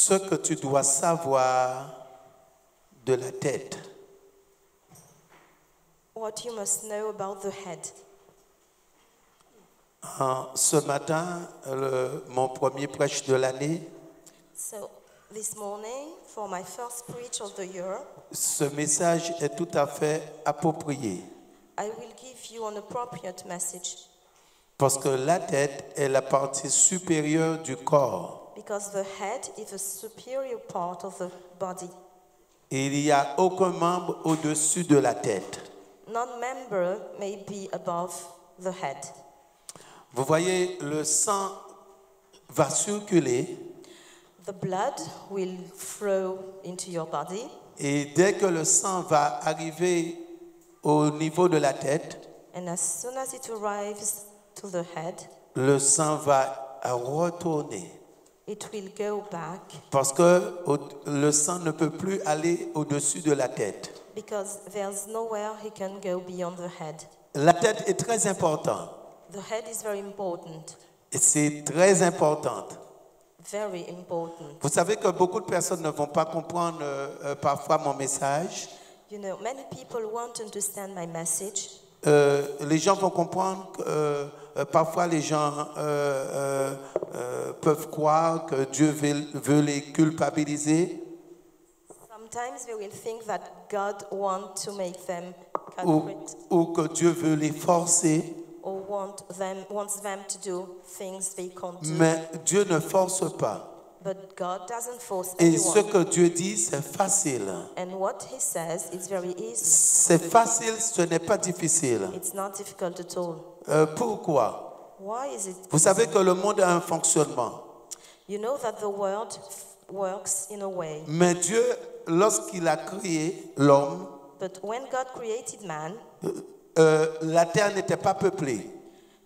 Ce que tu dois savoir de la tête. What you must know about the head. Ce matin, mon premier prêche de l'année, So this morning, for my first preach of the year, ce message est tout à fait approprié. I will give you an appropriate message. Parce que la tête est la partie supérieure du corps. Because the head is the superior part of the body. Et il n'y a aucun membre au-dessus de la tête. None member may be above the head. Vous voyez, le sang va circuler. The blood will flow into your body. Et dès que le sang va arriver au niveau de la tête, And as soon as it arrives to the head, le sang va retourner. it will go back Parce que le sang ne peut plus aller au-dessus de la tête. because there's nowhere he can go beyond the head. La tête est très importante. The head is very important, Et c'est très importante. very important. Vous savez que beaucoup de personnes ne vont pas comprendre parfois mon message. You know, many people won't understand my message. Les gens vont comprendre que parfois les gens peuvent croire que Dieu veut les culpabiliser Sometimes they will think that God wants to make them ou culprit que Dieu veut les forcer. or wants them to do things they can't do. Mais Dieu ne force pas. But God doesn't force Et ce anyone. que Dieu dit, c'est facile. And what he says is very easy. C'est facile, ce n'est pas difficile. It's not difficult at all. Pourquoi? Why is it? Vous savez que le monde a un fonctionnement. You know that the world works in a way. Mais Dieu, lorsqu'il a créé l'homme, But when God created man, la terre n'était pas peuplée.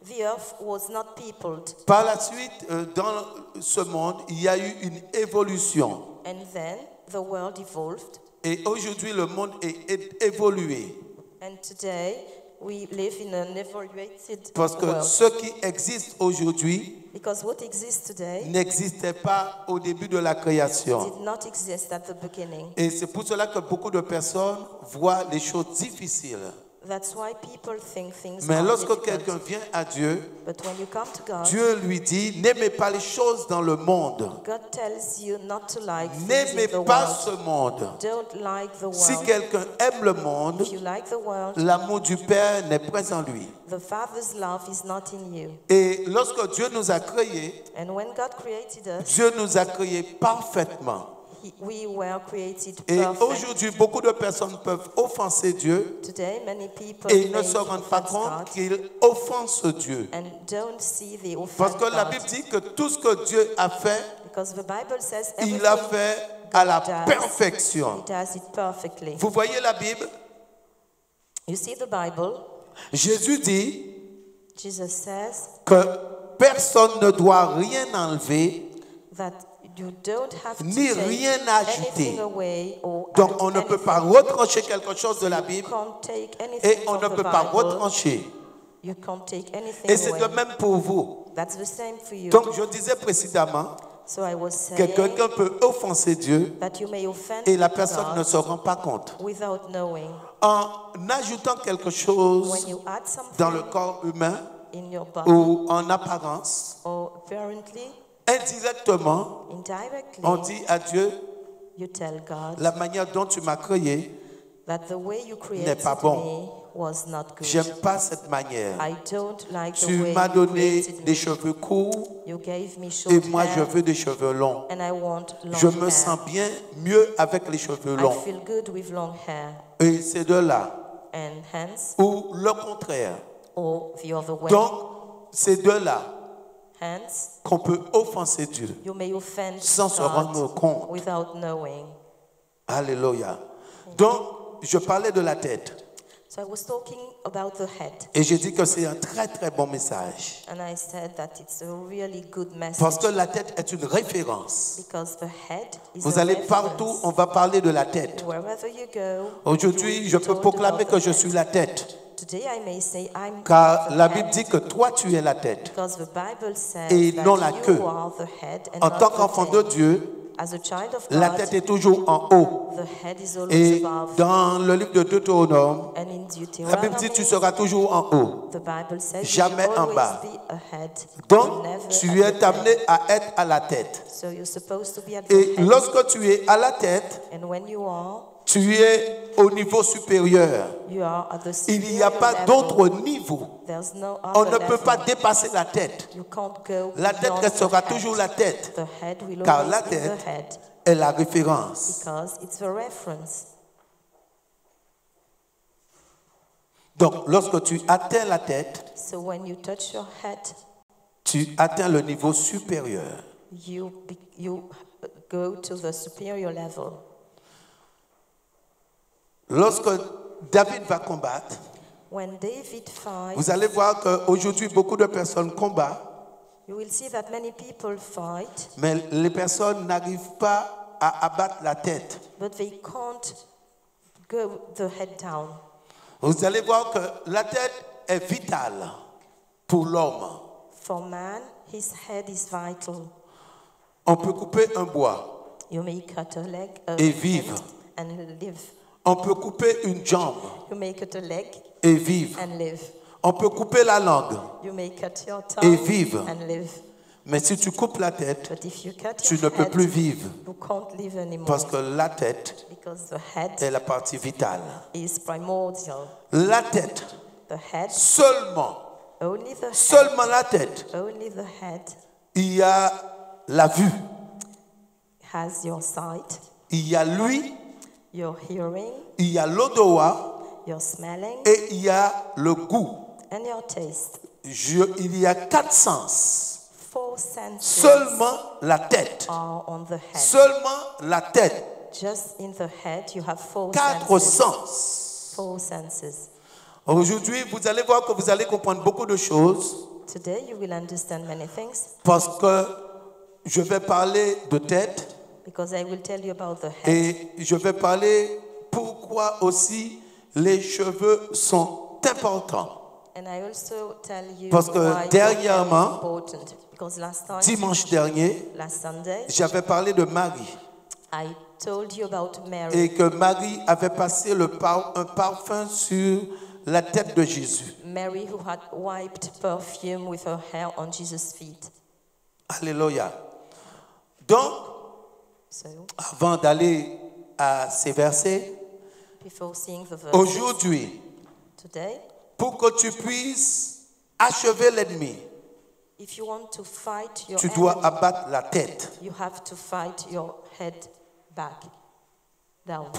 the earth was not peopled. Par la suite, dans ce monde, il y a eu une évolution. And then the world evolved. Et aujourd'hui, le monde est évolué. And today we live in an evaluated Parce que world. ce qui existe aujourd'hui Because what exists today n'existait pas au début de la did création. not exist at the beginning. Et c'est pour cela que beaucoup de personnes voient les choses difficiles. That's why people think things Mais are lorsque difficult. quelqu'un vient à Dieu, But when you come to God, Dieu lui dit, n'aimez pas les choses dans le monde. God tells you not to like things N'aimez in the pas world. ce monde. Don't like the Si world. quelqu'un aime le monde, If you like the world, l'amour du Père n'est pas en lui. the Father's love is not in you. Et lorsque Dieu nous a créés, And when God created us, Dieu nous a créés parfaitement. we were created Et perfect. aujourd'hui, beaucoup de personnes peuvent offenser Dieu Today, many people et ils ne may se rendent pas offense compte God qu'ils offensent Dieu. and don't see the Parce offense que la God. Bible dit que tout ce que Dieu a fait, Because the Bible says il l'a everything fait à la God does, perfection. He does it perfectly. Vous voyez la Bible? You see the Bible, Jésus dit Jesus says que personne ne doit rien enlever, that you don't have to ni take rien anything ajouter. away or Donc add on ne peut anything. pas retrancher quelque chose de la You Bible can't take anything et on from ne the peut pas Bible. retrancher. You can't take anything Et c'est de away. même pour vous. That's the same for you. Donc je disais précédemment So I was que saying quelqu'un peut offenser Dieu that you may offend et la personne ne God se rend pas compte. without knowing. En ajoutant quelque chose When you add dans le something corps humain in your body, ou en apparence, or apparently, indirectement, indirectly, on dit à Dieu, you tell God la manière dont tu m'as créé, that the way you n'est created pas bon. me was not good. J'aime pas cette manière. I don't like the Tu way m'as you donné created des me. cheveux courts You gave me short et moi je hair, veux des cheveux longs. and I want long Je me hair. sens bien mieux avec les cheveux I longs. feel good with long hair. Et c'est de là. And hence, Ou le contraire. or the other way, Donc, c'est de là hence, qu'on peut offenser Dieu you may offend sans se God rendre compte. without knowing. Alléluia. Donc, je parlais de la tête. So I was talking about the head, Et j'ai dit que c'est un très très bon message. and I said that it's a really good Parce message que la tête est une référence. because the head is Vous a allez reference. partout, on va parler de la tête. Wherever you go, Aujourd'hui, you je will peux be told proclamer about que the je head. suis la tête. Today I may say I'm Car the la head, Bible dit que toi, tu es la tête. because the Bible says Et that non la you queue. are the head and En not tant the qu'enfant tail. de Dieu, As a child of la God, tête est toujours en haut. the head is always Et above. dans le livre de Deutéronome, And in la Bible dit tu Deuteronomy, seras toujours en haut. the Bible says you Jamais should en always bas. be ahead, Donc, never tu at es the amené head. à être à la tête. So you're supposed to be at Et the head. lorsque tu es à la tête, And when you are au niveau supérieur. You are at the Il n'y superior a pas level. d'autre niveau. There's no On other ne peut pas level. dépasser la tête. You can't go La tête beyond restera the head. toujours la tête. The head will Car always la be tête the head est la référence. because it's the reference. Donc, lorsque tu atteins la tête, So when you touch your head, tu atteins le niveau supérieur. you go to the superior level. Lorsque David va combattre, When David fights, vous allez voir qu'aujourd'hui, beaucoup de personnes combattent, you will see that many people fight, mais les personnes n'arrivent pas à abattre la tête. but they can't go the head down. Vous allez voir que la tête est vitale pour l'homme. For man, his head is vital. On peut couper un bois You may cut a leg et vivre. and live. On peut couper une jambe You may cut a leg et vivre. and live. On peut couper la langue. You may cut your Et tongue vivre. and live. Mais si tu coupes la tête, But if you cut tu your ne peux head, plus vivre. you can't live anymore. Parce que la tête Because the head est la partie vitale. is primordial. La tête, The head, seulement la tête, only the head il y a la vue, has your sight, il y a l'ouïe, your hearing, il y a l'odorat your smelling, et il y a le goût. and your taste. Il y a 4 sens. 4 senses Seulement la tête. are on the head. Seulement la tête. Just in the head, you have 4 4 senses. sens. 4 senses. Aujourd'hui, vous allez voir que vous allez comprendre beaucoup de choses Today, you will understand many things parce que je vais parler de tête because I will tell you about the head. et je vais parler pourquoi aussi les cheveux sont importants. And I also tell you Parce que why your hair dernièrement, is important. Because last time, Dimanche dernier, last Sunday, j'avais parlé de Marie I told you about Mary. et que Marie avait passé un parfum sur la tête de Jésus. Mary who had wiped perfume with her hair on Jesus' feet. Alléluia. Donc, So, avant d'aller à ces versets, before seeing the verse, aujourd'hui, today, pour que tu puisses achever l'ennemi, if you want to fight your tu dois enemy, abattre la tête. you have to fight your head back, down.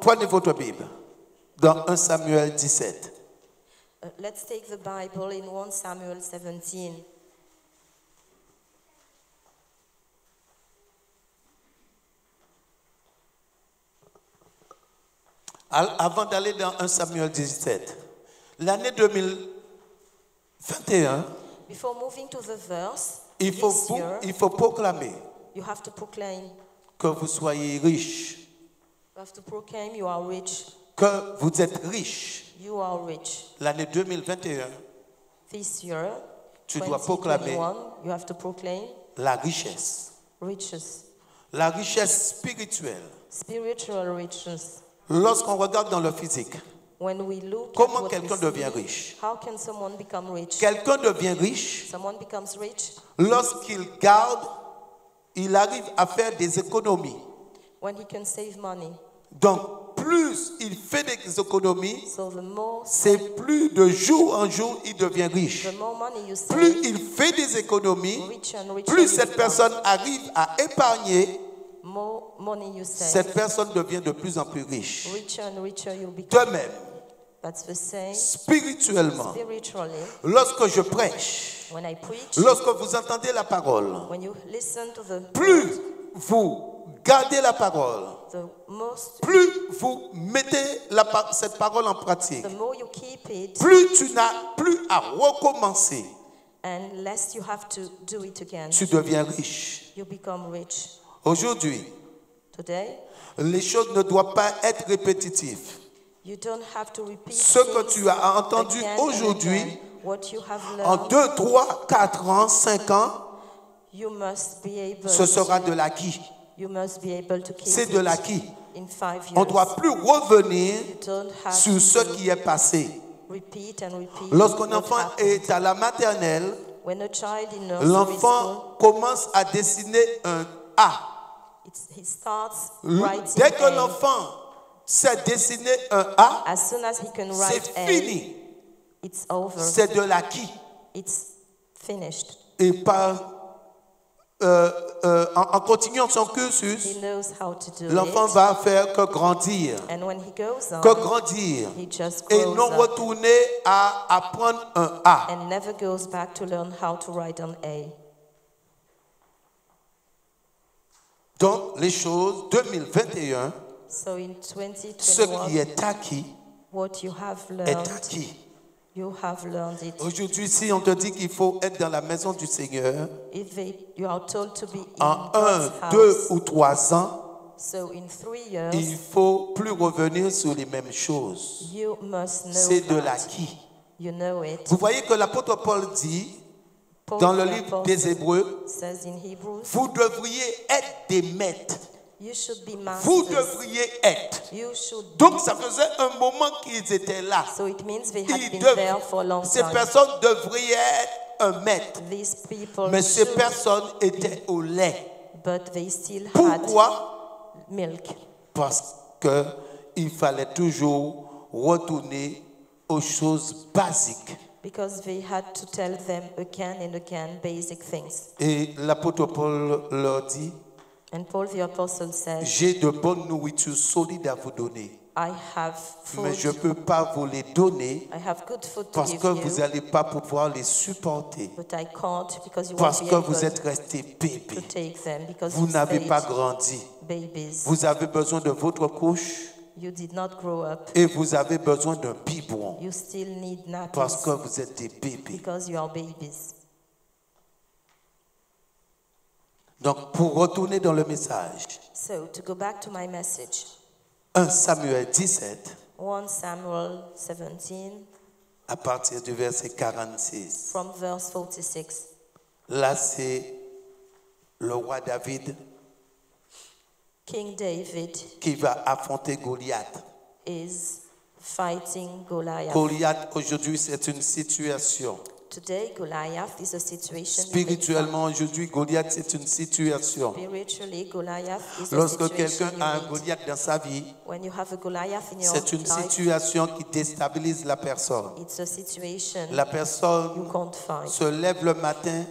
Prenez votre Bible dans 1 Samuel 17. Let's take the Bible in 1 Samuel 17. Avant d'aller dans 1 Samuel 17, l'année 2021, Before moving to the verse, il faut proclamer you have to proclaim. que vous soyez riche, You have to proclaim you are rich. que vous êtes riche. You are rich. L'année 2021, This year, tu dois proclamer 2021, you have to proclaim la richesse. riches, La richesse spirituelle. spiritual riches. Lorsqu'on regarde dans le physique, When we look at comment what quelqu'un we devient see, riche? how can someone become rich? Quelqu'un devient riche Someone becomes rich lorsqu'il arrive à faire des économies. when he can save money. Donc, plus il fait des économies, So the more plus de jour en jour il devient riche. money you Plus save, il fait des économies, richer and richer plus you cette become. personne arrive à épargner, More money you save, cette personne devient de plus en plus riche. richer and richer you De become. même, That's the same spirituellement, spiritually. lorsque je prêche, When I preach, lorsque vous entendez la parole, when you listen to the plus vous gardez la parole, plus vous mettez cette parole en pratique, the more you keep it, plus tu n'as plus à recommencer, and less you have to do it again. tu deviens riche. You become rich. Aujourd'hui, Today, les choses ne doivent pas être répétitives. you don't have to repeat Ce que things tu as entendu again and aujourd'hui, again. What you have en learned, 2, 3, 4 ans, 5 ans, you must be able ce sera de l'acquis. You must be able to keep C'est de it l'acquis. in 5 years. On ne doit plus revenir You don't have sur ce to qui est passé. repeat and repeat Lorsqu'un what enfant happened. est à la maternelle, When a child in nursery school, l'enfant commence à dessiner un A. he starts writing Dès que A. l'enfant sait dessiner un A, As soon as he can c'est write A, fini. it's over. C'est de l'acquis. It's finished. Et en continuant son He cursus, knows how to do l'enfant it. va faire que grandir. And when he goes on, Que grandir. he just Et grows non up retourner à apprendre un A. and never goes back to learn how to write on A. Donc, les choses, 2021, So in ce qui 2021, est acquis what you have est learned, acquis. you have learned it. Aujourd'hui, si on te dit qu'il faut être dans la maison du Seigneur, You are told to be in en God's 1, 2 house. ou 3 ans, So in 3 years, il ne faut plus revenir sur les mêmes choses. you must know C'est de that. l'acquis. You know it. Vous voyez que l'apôtre Paul dit, Paul dans le the livre Apostle des Hébreux, says in Hebrews, vous devriez être des maîtres. you should be Vous masters. devriez être. You should be. Donc, ça faisait un moment qu'ils étaient là. So it means they had Ils been dev- there for a long Ces time. personnes devraient être un maître. These people Mais ces should, personnes étaient au lait. but they still Pourquoi? had milk. Parce qu'il fallait toujours retourner aux choses basiques. Because they had to tell them again and again basic things. Et l'apôtre Paul leur dit, And Paul the Apostle says, j'ai de bonnes nourritures solides à vous donner. I have Mais food, je ne peux pas vous les donner I have good food to parce give que vous you, n'allez pas pouvoir les supporter. but I can't because you Parce won't be que able vous êtes restés to bébés. take them because Vous you n'avez stayed pas grandi. babies. Vous avez besoin de votre couche You did not grow up. et vous avez besoin d'un biberon You still need parce que nappies vous êtes des bébés. because you are babies. Donc, pour retourner dans le message, So to go back to my message, 1 Samuel 17, 1 Samuel 17 à partir du verset 46. from verse 46. Là, c'est le roi David King David qui va affronter Goliath. is fighting Goliath. Goliath, aujourd'hui, c'est une situation. Today, Goliath is a situation. Spirituellement, aujourd'hui, Goliath, c'est une situation. Spiritually, Goliath is a Lorsque situation quelqu'un you a un need. Goliath dans sa vie, When you have a Goliath in your c'est une life, situation qui déstabilise la personne. it's a situation La you personne can't fight. se lève le matin,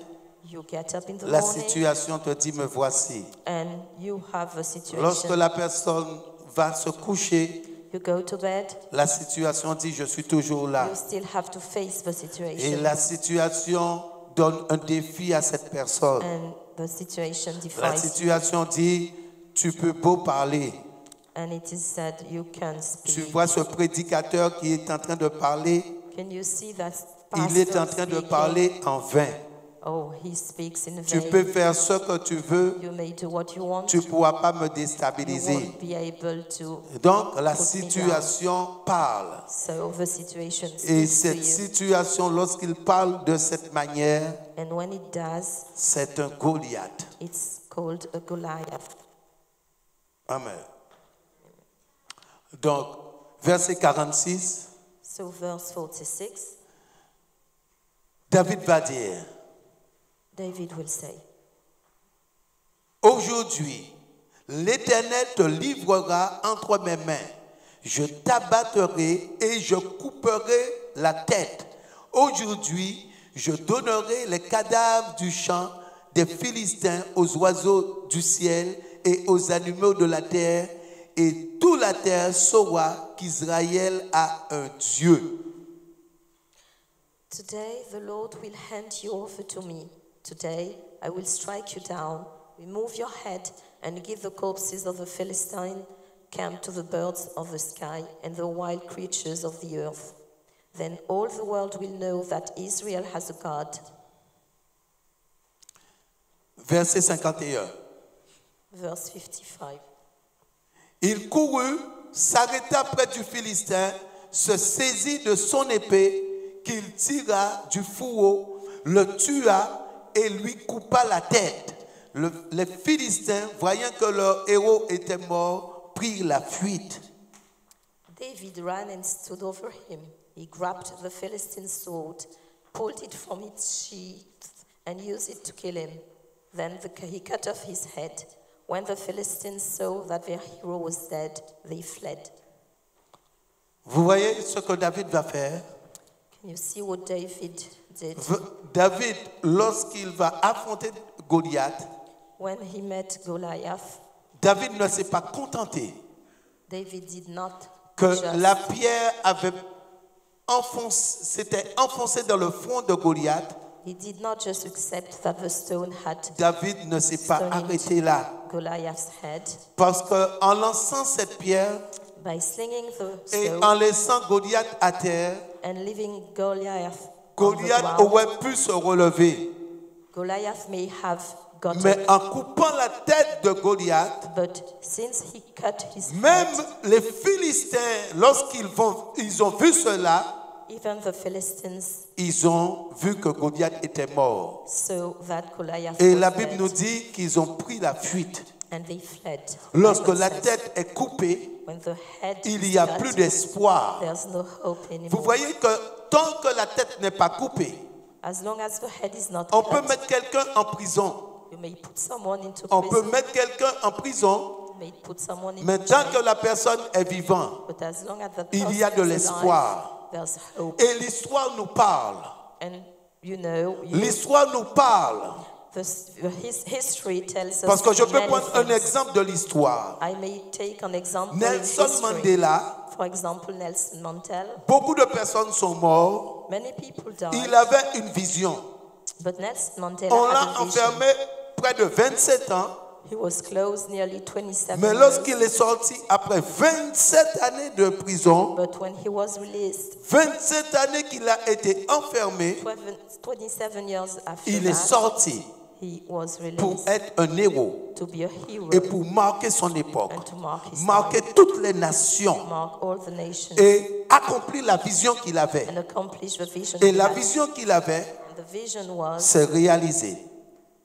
You get up in the la morning situation te dit, me voici. and you have a Lorsque situation. la personne va se coucher, You go to bed, la situation dit, je suis toujours là. you still have to face the Et situation. la situation donne un défi à cette personne. And the situation La defies you. situation dit, tu peux beau parler. And it is said you can Tu speak. vois ce prédicateur qui est en train de parler, Can you see that il est en pastor train de speaking? parler en vain. Oh, he speaks in Tu vain. peux faire ce que tu veux, You may do what you want. tu ne pourras pas me You déstabiliser. won't be able to. Donc la Put me situation parle. So the situation Et speaks to cette you. situation, lorsqu'il parle de cette manière, And when it does, c'est un Goliath. it's called a Goliath. Amen. Donc, verset 46, So verse 46, David va dire, David will say, aujourd'hui, l'Éternel te livrera entre mes mains. Je t'abattrai et je couperai la tête. Aujourd'hui, je donnerai les cadavres du champ des Philistins aux oiseaux du ciel et aux animaux de la terre, et toute la terre saura qu'Israël a un Dieu. Today the Lord will hand you over to me. Today I will strike you down, remove your head, and give the corpses of the Philistine camp to the birds of the sky and the wild creatures of the earth. Then all the world will know that Israel has a God. Verset 51. Verse 55. Il courut, s'arrêta près du Philistin, se saisit de son épée qu'il tira du fourreau, le tua et lui coupa la tête. les Philistins, voyant que leur héros était mort, prirent la fuite. David ran and stood over him. He grabbed the Philistine sword, pulled it from its sheath, and used it to kill him. Then he cut off his head. When the Philistines saw that their hero was dead, they fled. Vous voyez ce que David va faire? Can you see what David did? David, lorsqu'il va affronter Goliath, When he met Goliath, David ne s'est pas contenté David did not que just la pierre s'était enfoncée dans le front de Goliath. He did not just accept that the stone had David ne s'est pas stone arrêté into là. Goliath's head. Parce qu'en lançant cette pierre By slinging the et stone en laissant Goliath à terre, and leaving Goliath on the Goliath ground, aurait pu se relever. Goliath may have gotten Mais en coupant la tête de Goliath, but since he cut his même head, les Philistins, lorsqu'ils ont vu cela, even the Philistines ils ont vu que Goliath était mort. saw that Goliath Et was la Bible dead, nous dit qu'ils ont pris la fuite. and they fled. Lorsque Bible la says, tête est coupée, when the head il is n'y a cut, plus d'espoir. there's no hope Vous anymore. voyez que tant que la tête n'est pas coupée, As long as the head is not on peut cut, mettre quelqu'un en prison. you may put someone into On peut prison, mettre quelqu'un en prison, you may put someone mais into tant jail, que la personne est vivante, but as long as the il person y a de is l'espoir. alive, there's hope. Et l'histoire nous parle. And you know, L'histoire nous parle. his history tells us Parce que je peux many prendre un things. exemple de l'histoire. I may take an example in Nelson history. Mandela, For example, Nelson Mandela. beaucoup de personnes sont mortes. Many people died, Il avait une vision. but Nelson Mandela On had l'a a vision. enfermé près de 27 ans. He was closed nearly 27 Mais years. lorsqu'il est sorti après 27 années de prison, But when he was released, 27 années qu'il a été enfermé, 27 years after il est that, sorti he was pour released être un héros to be a hero et pour marquer son époque, and to mark his marquer time, toutes les nations mark all the nations, et accomplir la vision qu'il avait. and accomplish the vision Et he la had. vision qu'il avait And the vision was, s'est réalisée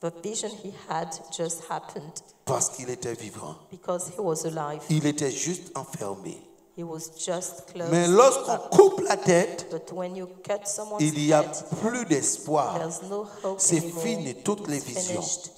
the vision he had just happened parce qu'il était vivant. because he was alive. Il était juste enfermé. He was just closed. Mais lorsqu'on coupe la tête, But when you cut someone's il n'y a head, plus d'espoir. there's no hope C'est anymore. fini, toutes les It's visions. finished.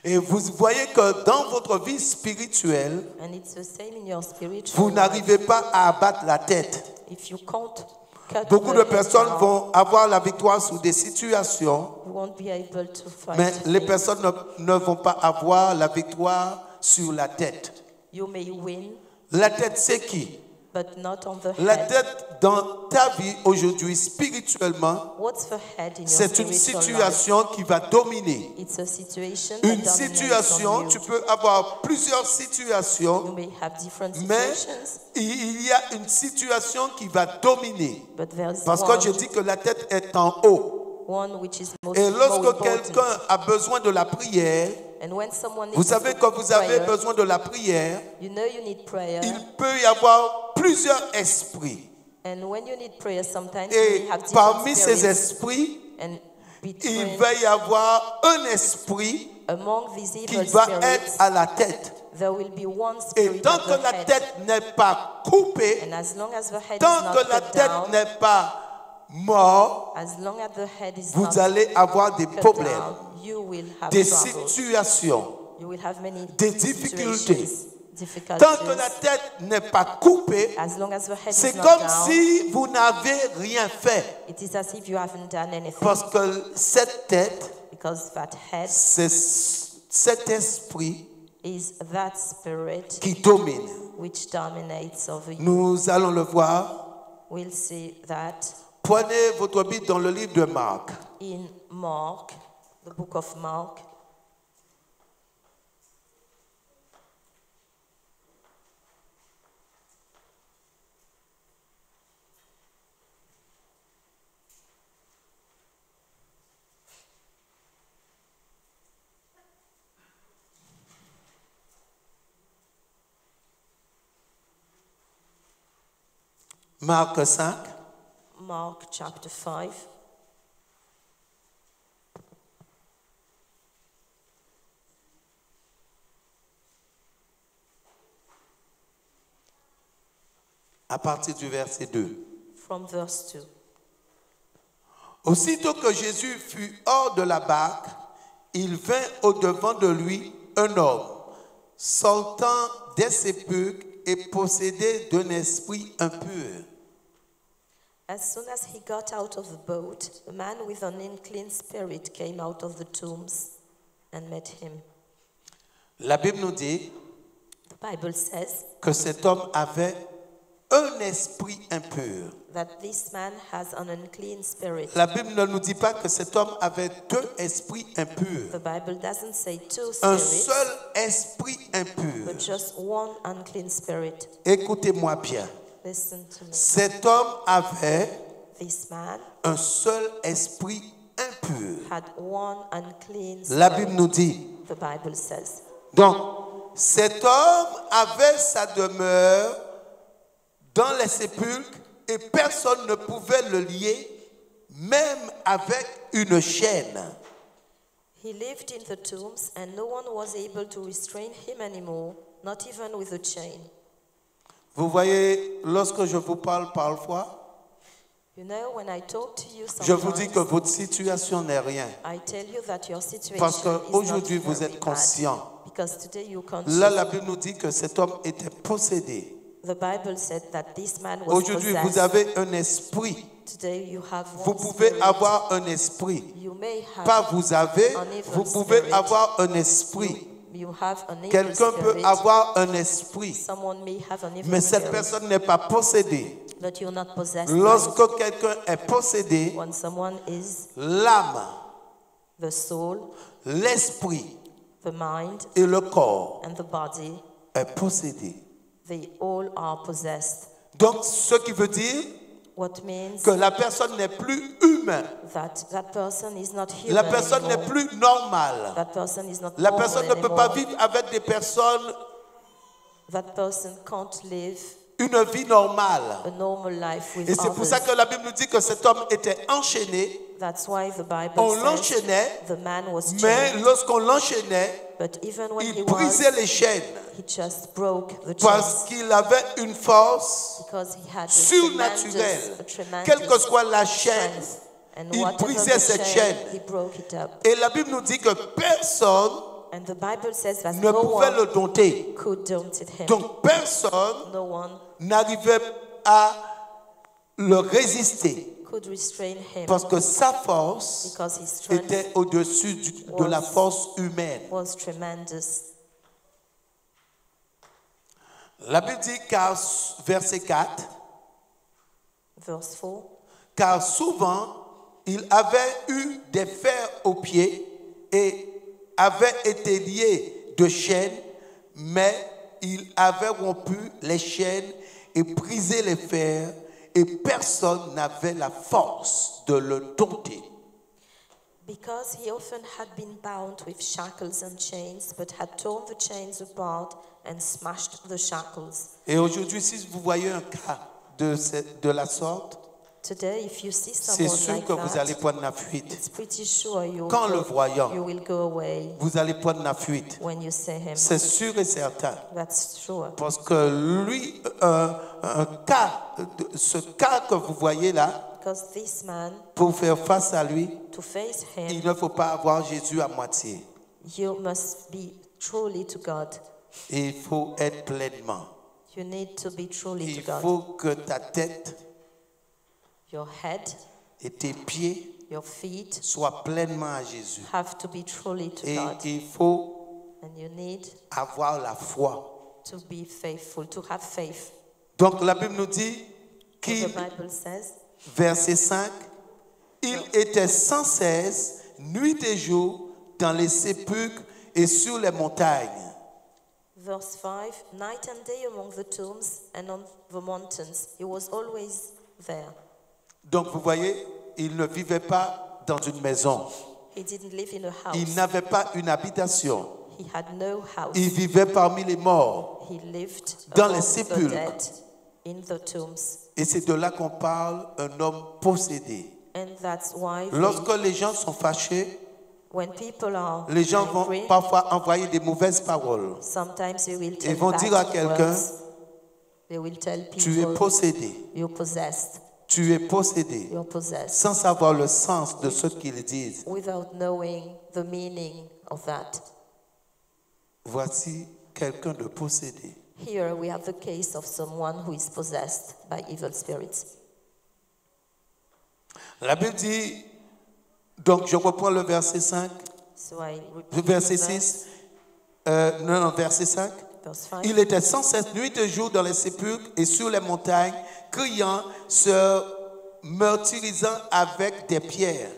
Et vous voyez que dans votre vie spirituelle, And it's the same in your spiritual vous life. n'arrivez pas à abattre la tête. If you can't cut Beaucoup the de head personnes down, vont avoir la victoire sur des situations, you won't be able to fight. mais les things. personnes ne vont pas avoir la victoire sur la tête. You may win, La tête, c'est qui? but not on the La head. tête dans ta vie aujourd'hui, spirituellement, What's the head in your c'est une spiritual life? situation qui va dominer. It's a situation that Une dominates situation, on you. tu peux avoir plusieurs You situations, may have different mais situations, il y a une situation qui va dominer. but there's Parce que je dis que la tête est en haut. one which is most Et more lorsque important. quelqu'un a besoin de la prière, And when someone vous needs savez que vous avez prayer, besoin de la prière, you know you need prayer. il peut y avoir plusieurs esprits. And when you need prayer, sometimes Et you may have different parmi ces spirits. esprits, And il between, va y avoir un esprit among these qui evil va spirits, être à la tête. there will be one Et spirit tant at que the la head. tête n'est pas coupée, And as long as the head is tant not que la cut tête down, n'est pas morte, as long as the head is vous not allez avoir des cut problèmes, down, you will have des troubles. situations. You will have many des difficultés. situations, difficulties. Tant que la tête n'est pas coupée, As long as the head c'est is not comme down, si vous n'avez rien fait. it is as if you haven't done anything. Parce que cette tête, Because that head c'est cet esprit is that spirit qui domine. which dominates over you. Nous allons le voir. We'll see that Prenez votre Bible dans le livre de Marc. in Mark, the book of Mark. Marc 5. Mark chapter 5. à partir du verset 2. from verse 2. Aussitôt que Jésus fut hors de la barque, il vint au-devant de lui un homme, sortant des sépulcres et possédé d'un esprit impur. As soon as he got out of the boat, a man with an unclean spirit came out of the tombs and met him. La Bible nous dit The Bible says que cet homme avait un esprit impur. that this man has an unclean spirit. La Bible ne nous dit pas que cet homme avait deux esprits impurs. The Bible doesn't say two Un spirits, seul esprit impur. but just one unclean spirit. Écoutez-moi bien. Listen to me. Cet homme avait This man un seul esprit impur. had one unclean La Bible spirit. nous dit. The Bible says. Donc, cet homme avait sa demeure dans les sépulcres et personne ne pouvait le lier, même avec une chaîne. He lived in the tombs and no one was able to restrain him anymore, not even with a chain. Vous voyez, lorsque je vous parle parfois, You know, when I talk to you je vous dis que sometimes, votre situation n'est rien. I tell you that your situation Parce is not qu'aujourd'hui, vous very êtes bad. conscient. Because today you Là, la conscious. Bible nous dit que cet homme était possédé. The Bible said that this man was Aujourd'hui, vous possessed. avez un esprit. Today you have Vous one pouvez spirit. avoir un esprit. You may have Pas vous avez, an evil vous pouvez spirit. avoir un esprit. You have an evil Quelqu'un peut spirit. avoir un esprit, Someone may have an evil mais cette spirit, personne n'est pas possédée. but you're not possessed by it. Lorsque quelqu'un est possédé, When someone is, l'âme, the soul, l'esprit the mind, et le corps and the body, est possédé. they all are possessed. Donc, ce qui veut dire What means que la personne n'est plus humaine. that person is not human La personne n'est anymore. plus normale. That person is not La normal personne ne peut pas anymore. vivre avec des personnes That person can't live une vie normale. a normal life with Et c'est pour ça others. que la Bible nous dit que cet homme était enchaîné. That's why the Bible On says l'enchaînait, the man was mais chained, lorsqu'on l'enchaînait, but even when he il brisait was, les chaînes he just broke the parce chains qu'il avait une force because he had a surnaturelle. tremendous Quelle que soit la chaîne, strength. And il whatever brisait the cette chain, chaîne. he broke it up. Et la Bible nous dit que personne And the Bible says that ne no pouvait one le dompter. could daunt him. Donc personne No one n'arrivait à le résister could restrain him parce que sa force because his strength était au-dessus de la force humaine. was tremendous. La Bible dit, car, verset 4, Verse 4. car souvent il avait eu des fers aux pieds et avait été lié de chaînes, mais il avait rompu les chaînes et brisé les fers, et personne n'avait la force de le dompter. Because he often had been bound with shackles and chains, but had torn the chains apart and smashed the shackles. Et aujourd'hui, si vous voyez un cas de la sorte, Today, if you see c'est someone sûr like que vous allez that, prendre la fuite. it's pretty sure Qu'en le voyant, you will go away vous allez prendre la fuite. when you see him. C'est sûr et certain. That's sure. Parce que lui, ce cas que vous voyez là, Because this man, pour faire face à lui, to face il him, ne faut pas avoir Jésus à moitié. you must be truly to God. Et il faut être pleinement. You need to be truly Il to God. faut que ta tête Your head, et tes pieds your feet soient pleinement à Jésus. have to be truly to Et God. il faut And you need avoir la foi. to be faithful, to have faith. Donc la Bible nous dit The qu'il, Bible says, verset 5, il était sans cesse, nuit et jour, dans les sépulcres et sur les montagnes. verse 5, night and day among the tombs and on the mountains. He was always there. Donc vous voyez, il ne vivait pas dans une maison. He didn't live in a Il house. n'avait pas une habitation. He had no house. Il vivait parmi les morts. He lived Dans les among the sépulcres. dead in the tombs. Et c'est de là qu'on parle un homme possédé. And that's why Lorsque les gens sont fâchés, when people are les gens vont angry, parfois envoyer des mauvaises paroles. sometimes they will Ils tell vont dire à bad quelqu'un, words. They will tell Tu es people, possédé. you're possessed, Tu es possédé. you're possessed, Sans savoir le sens de ce qu'ils disent. without knowing the meaning of that. Voici quelqu'un de possédé. Here we have the case of someone who is possessed by evil spirits. La Bible dit, donc je reprends le verset 5, So I le repeat verset the verse, 6, non, verset 5. verse 5. Il était sans cesse nuit et jour dans les sépulcres et sur les montagnes, criant, se martyrisant avec des pierres.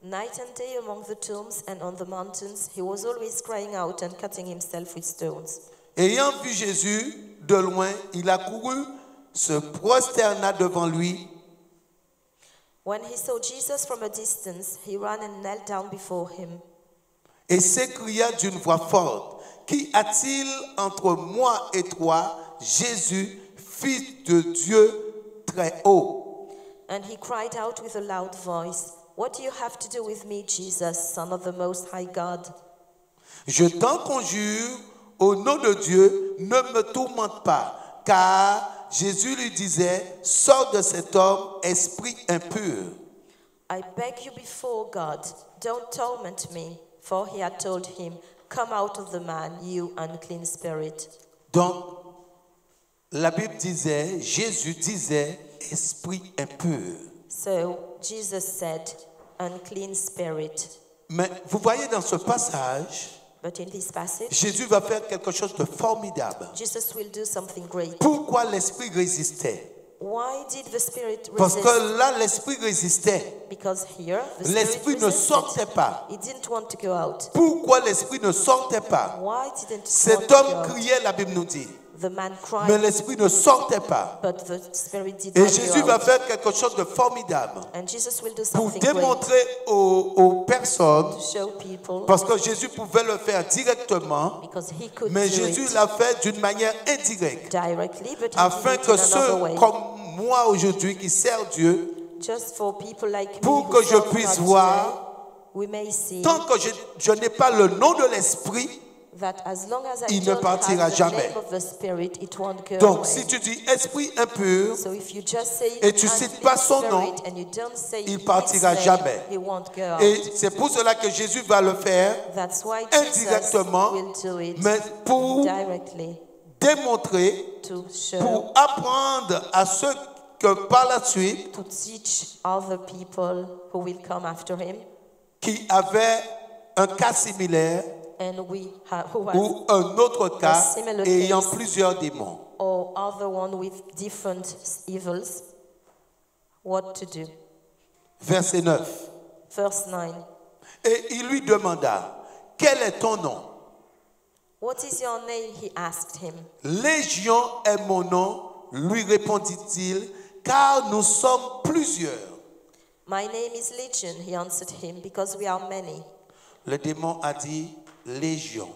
Night and day among the tombs and on the mountains, he was always crying out and cutting himself with stones. Ayant vu Jésus de loin, il accourut, se prosterna devant lui When he saw Jesus from a distance, he ran and knelt down before him. et s'écria d'une voix forte, qu'y a-t-il entre moi et toi, Jésus, fils de Dieu très haut? And he cried out with a loud voice, "What do you have to do with me, Jesus, Son of the Most High God? Je t'en conjure, au nom de Dieu, ne me tourmente pas, car Jésus lui disait, sors de cet homme, esprit impur. I beg you before God, don't torment me." For he had told him, "Come out of the man, you unclean spirit." Donc, la Bible disait, Jésus disait, esprit impur. So Jesus said, "Unclean spirit." Mais vous voyez dans ce passage, But in this passage, Jésus va faire quelque chose de formidable. Jesus will do something great. Pourquoi l'esprit résistait? Why did the spirit Parce resist? que là, l'esprit résistait. Because here, the L'esprit spirit ne resisted. sortait pas. He didn't want to go out. Pourquoi l'esprit ne sortait pas? Why didn't he want Cet to go homme out? criait, la Bible nous dit, The man mais cried, l'esprit ne sortait pas. but the spirit did Et not Jésus go va out. faire quelque chose de formidable And Jesus will do pour something great démontrer aux personnes, to show people, parce que Jésus pouvait le faire directement, because he could mais do Jésus it l'a fait d'une manière indirecte, directly, but he afin did que it in another ceux way. comme moi aujourd'hui qui servent Dieu, Just for people like me pour who que je serve puisse God voir, today, we may see tant que je n'ai pas le nom de l'esprit, that as long as I il ne don't partira have the jamais. name of the Spirit, it won't go Donc away. si tu dis esprit impur, So if you just say et tu unclean cites pas son nom, spirit and you don't say il his partira name, jamais. he won't go out. Et c'est pour cela que Jésus va le faire That's why Jesus indirectement, will do it mais pour directly démontrer, to show, pour apprendre à ceux que par la suite, to teach other people who will come after him, qui avaient un cas similaire and who has ou un autre cas similar ayant case. plusieurs démons. or other one with different evils, what to do. Verset 9. Verse 9. Et il lui demanda, quel est ton nom? What is your name? He asked him. Légion est mon nom, lui répondit-il, car nous sommes plusieurs. My name is Legion, he answered him, because we are many. Le démon a dit, Légion.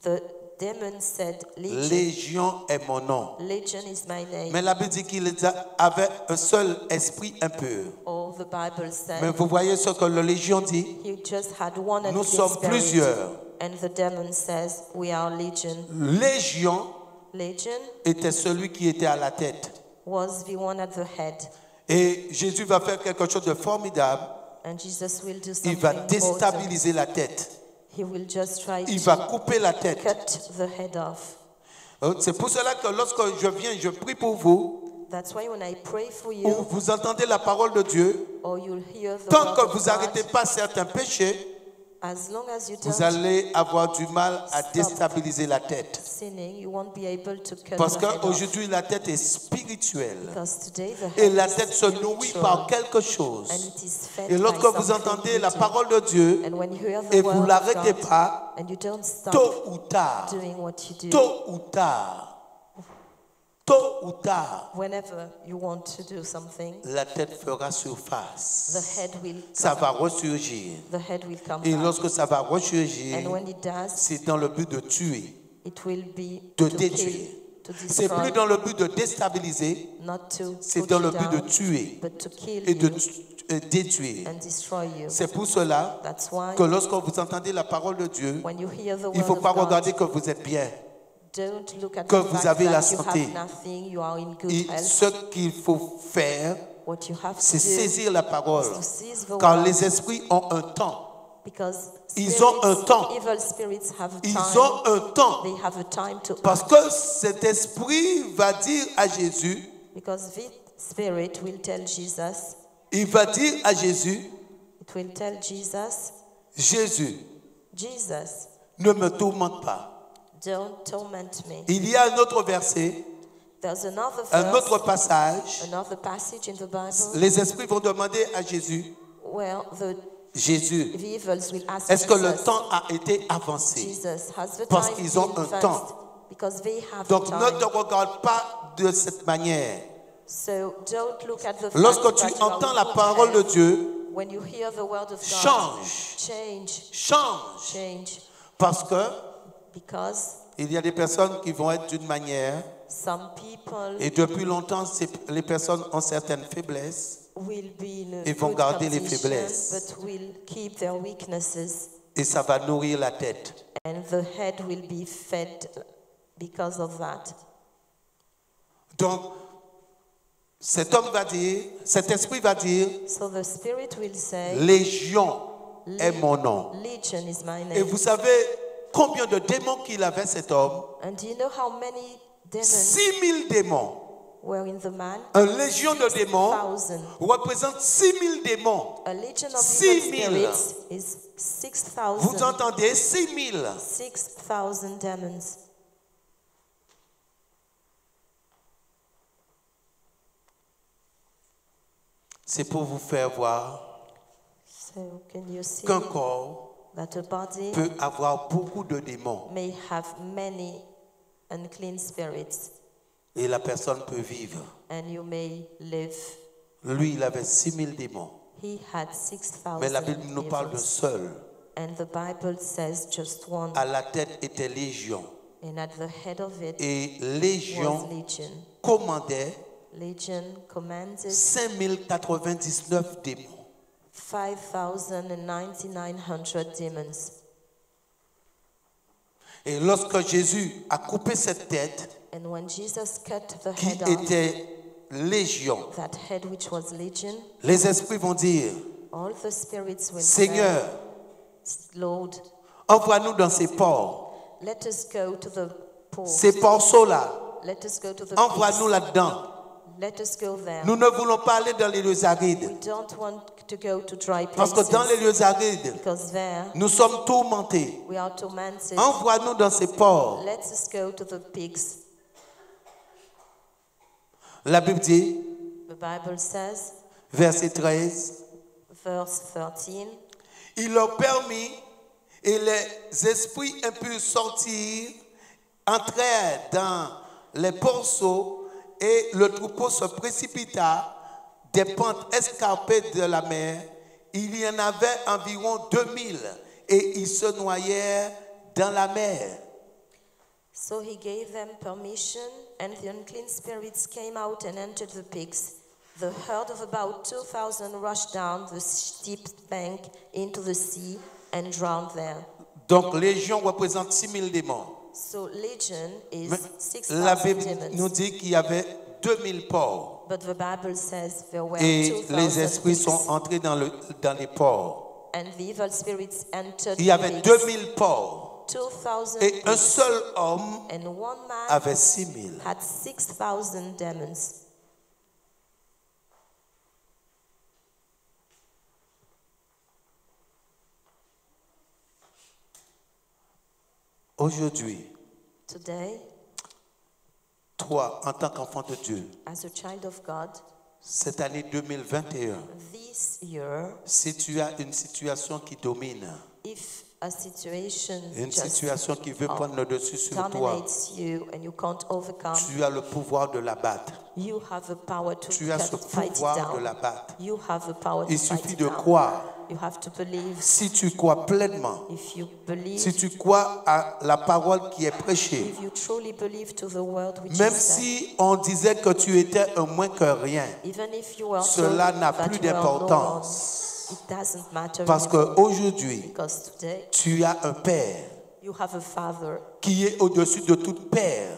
The demon said, Legion. Légion est mon nom. Legion is my name. Mais la Bible dit qu'il avait un seul esprit impur. Or the Bible Mais said, vous voyez ce que la Légion dit? he just had one Nous unclean sommes spirit. plusieurs. And the demon says, we are Legion. Légion Legion était celui qui était à la tête. was the one at the head. Et Jésus va faire quelque chose de formidable. And Jesus will do Il something va important. déstabiliser la tête. He will just try Il to va couper la tête. cut the head off. C'est pour cela que lorsque je viens, je prie pour vous, That's why when I pray for ou you, vous entendez la parole de Dieu, or you'll hear the tant word que of vous God, n'arrêtez pas certains péchés, as long as you vous don't allez avoir du mal à Stop. déstabiliser la tête. sinning, you won't be able to cut Parce the head off. qu'aujourd'hui, la tête est spirituelle. Because today the Et head la is tête se nourrit spiritual, par quelque chose. and it is fed Et lorsque by vous something entendez la eaten. parole de Dieu And when you hear the et word vous of l'arrêtez God, pas, and you don't stop tôt ou tard, doing what you do, tôt ou tard, tôt ou tard, whenever you want to do something, la tête fera the surface. head will Ça come, va ressurgir. the head will come Et back. lorsque ça va ressurgir, And when it does, c'est dans le but de tuer, it will be de to détruire. kill, to C'est destroy, plus dans le but de déstabiliser, not to c'est put dans you le but de down, tuer but to kill et de you détruire. and destroy you. C'est pour cela That's why que lorsque vous entendez la parole de Dieu, when you hear the il ne word faut pas of God, regarder que vous êtes bien. Don't look at que the vous fact avez la that you santé. have nothing, you are in good Et health. ce qu'il faut faire, What you have c'est to do saisir la parole. is to seize the Car word, les esprits ont un temps. because Ils ont un temps. evil spirits have a Ils time. ont un temps. They have a time to Parce act. que cet esprit va dire à Jésus, Because the spirit will tell Jesus, il va dire à Jésus, it will tell Jesus, Jésus, Jesus, ne me tourmente pas. don't torment me. Il y a un autre verset, There's another un verse, autre passage. another passage in the Bible Les esprits vont demander à Jésus, where the Jésus, evils will ask est-ce que le Jesus, temps a été avancé? Jesus, has the Parce time qu'ils ont been un advanced? temps. Because they have Donc time. ne te regarde pas de cette manière. So don't look at the fact Lorsque tu that you are entends in la good parole de health. Dieu, When you hear the word of God, change, change, change. change. Parce que Because il y a des personnes qui vont être d'une manière, some people et depuis longtemps, les personnes ont certaines faiblesses, will be in a Ils vont good garder les condition, faiblesses. but will keep their weaknesses, et ça va nourrir la tête. and the head will be fed because of that. Donc, cet homme va dire, cet esprit va dire, So the spirit will say, Légion est mon nom. Legion is my Et name. vous savez combien de démons qu'il avait cet homme? And do you know how many demons 6000 démons. were in the man? Un légion de démons 6,000. représente 6000 démons. A legion of 6,000. evil spirits is Vous 6,000. entendez? 6000. 6,000 demons. C'est pour vous faire voir So can you see qu'un corps that a body peut avoir beaucoup de démons may have many unclean spirits, et la personne peut vivre. and you may live? Lui, il avait 6000 démons. He had 6,000 Mais la Bible nous parle d'un evils, seul. and the Bible says just one, À la tête était Légion. and at the head of it Et was Légion Legion. commandait Legion commanded 5099 démons. 5,900 demons. Et lorsque Jésus a coupé cette tête, And when Jesus cut the qui head off, était Légion, that head which was Legion, les esprits vont dire, all the spirits will Seigneur, say, Lord, envoie-nous dans ces ports, let us go to the port. ces porceaux-là, Let us go to the envoie-nous peaks. là-dedans. Let us go there. Nous ne voulons pas aller dans les lieux arides, We don't want to go to dry parce que dans les places, lieux arides, because there nous sommes tourmentés. we are tormented. Envoie-nous dans ces ports. Let us go to the pigs. La Bible dit, The Bible says, verset 13, verse 13, il leur permit et les esprits impurs sortirent, entrèrent dans les porceaux et le troupeau se précipita des pentes escarpées de la mer. Il y en avait environ 2000 et ils se noyèrent dans la mer. So he gave them permission, and the unclean spirits came out and entered the pigs. The herd of about 2,000 rushed down the steep bank into the sea and drowned there. Donc Légion représente 6000 démons. So Legion is Mais la 6,000 Bible demons. nous dit qu'il y avait 2000 ports. But the Bible says there were Et 2,000 les esprits pigs, sont entrés dans les ports. and the evil spirits entered Il y avait the pigs. 2000 ports. 2,000 Et un pigs, seul homme and one man avait 6000. had 6,000 demons. Aujourd'hui, Today, toi, en tant qu'enfant de Dieu, as a child of God, cette année 2021, this year, si tu as une situation qui domine, if a situation une just situation qui veut prendre le dessus sur toi, dominates you and you can't overcome, tu as le pouvoir de l'abattre. you have the power to Tu as ce fight it pouvoir de down. l'abattre. You have the power to Il fight suffit it de down. croire. You have to believe. Si tu crois pleinement, If you believe, si tu crois à la parole qui est prêchée, if you truly believe to the word which même is said, si on disait que tu étais un moins que rien, even if you are cela told n'a that plus you are no one, d'importance. it doesn't matter Parce anymore. qu'aujourd'hui, Because today tu as un Père You have a Father qui est au-dessus de tout père.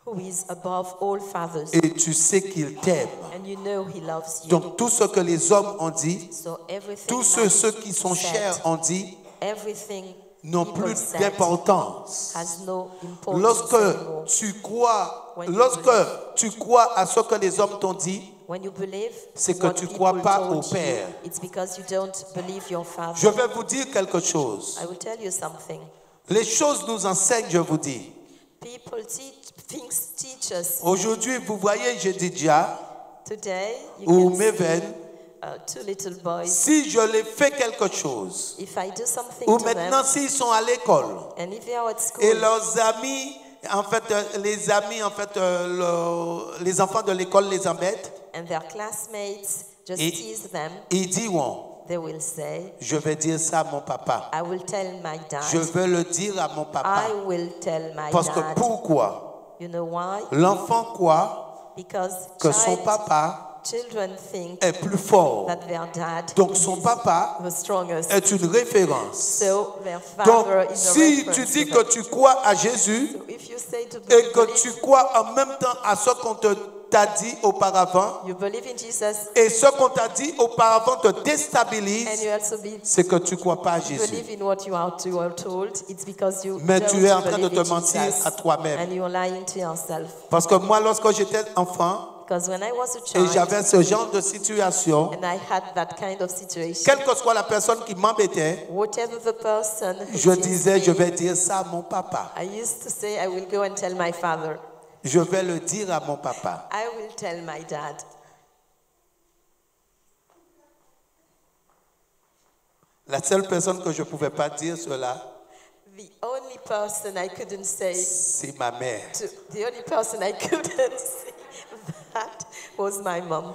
who is above all fathers, Et tu sais qu'il t'aime. and you know He loves you. Donc tout ce que les hommes ont dit, So everything tous man ceux qui sont said, chers ont dit, everything n'ont people plus said d'importance. has no importance Lorsque anymore. tu crois à ce que les hommes t'ont dit, When you believe c'est que what tu people crois pas told au Père. you, it's because you don't believe your Father. Je vais vous dire quelque chose. I will tell you something. Les choses nous enseignent, je vous dis. People things teach us. Aujourd'hui, vous voyez Jedidja Today, you ou can Meven, see two little boys. si je les fais quelque chose, If I do something ou to maintenant them, s'ils sont à l'école, and if they are at school, et leurs amis, en fait, les enfants de l'école les embêtent, and their classmates just Et- tease them, ils diront, they will say, je vais dire ça à mon papa. I will tell my dad. Je vais le dire à mon papa. I will tell my Parce que dad. pourquoi? You know why? L'enfant croit Because que son papa children think est plus fort. that their dad Donc son papa is the strongest. est une référence. So their Donc father is a si reference tu dis to que them. tu crois à Jésus So if you say to et que believe, tu crois en même temps à ce qu'on t'a dit auparavant, you believe in Jesus, et ce qu'on t'a dit auparavant te and déstabilise, you also c'est que tu ne crois pas à Jésus. believe in what you are told, it's because you Mais don't tu es en train de believe te in mentir Jesus, à toi-même. and you're lying to yourself. Parce que moi, lorsque j'étais enfant Because when I was a et child, j'avais ce genre de situation, and I had that kind of situation, quelle que soit la personne qui m'embêtait, whatever the person who je teased disais, me, je vais dire ça à mon papa. I used to say, I will go and tell my father. Je vais le dire à mon papa. I will tell my dad. La seule personne que je ne pouvais pas dire cela, The only person I couldn't say c'est ma mère. to, the only person I couldn't say that was my mom.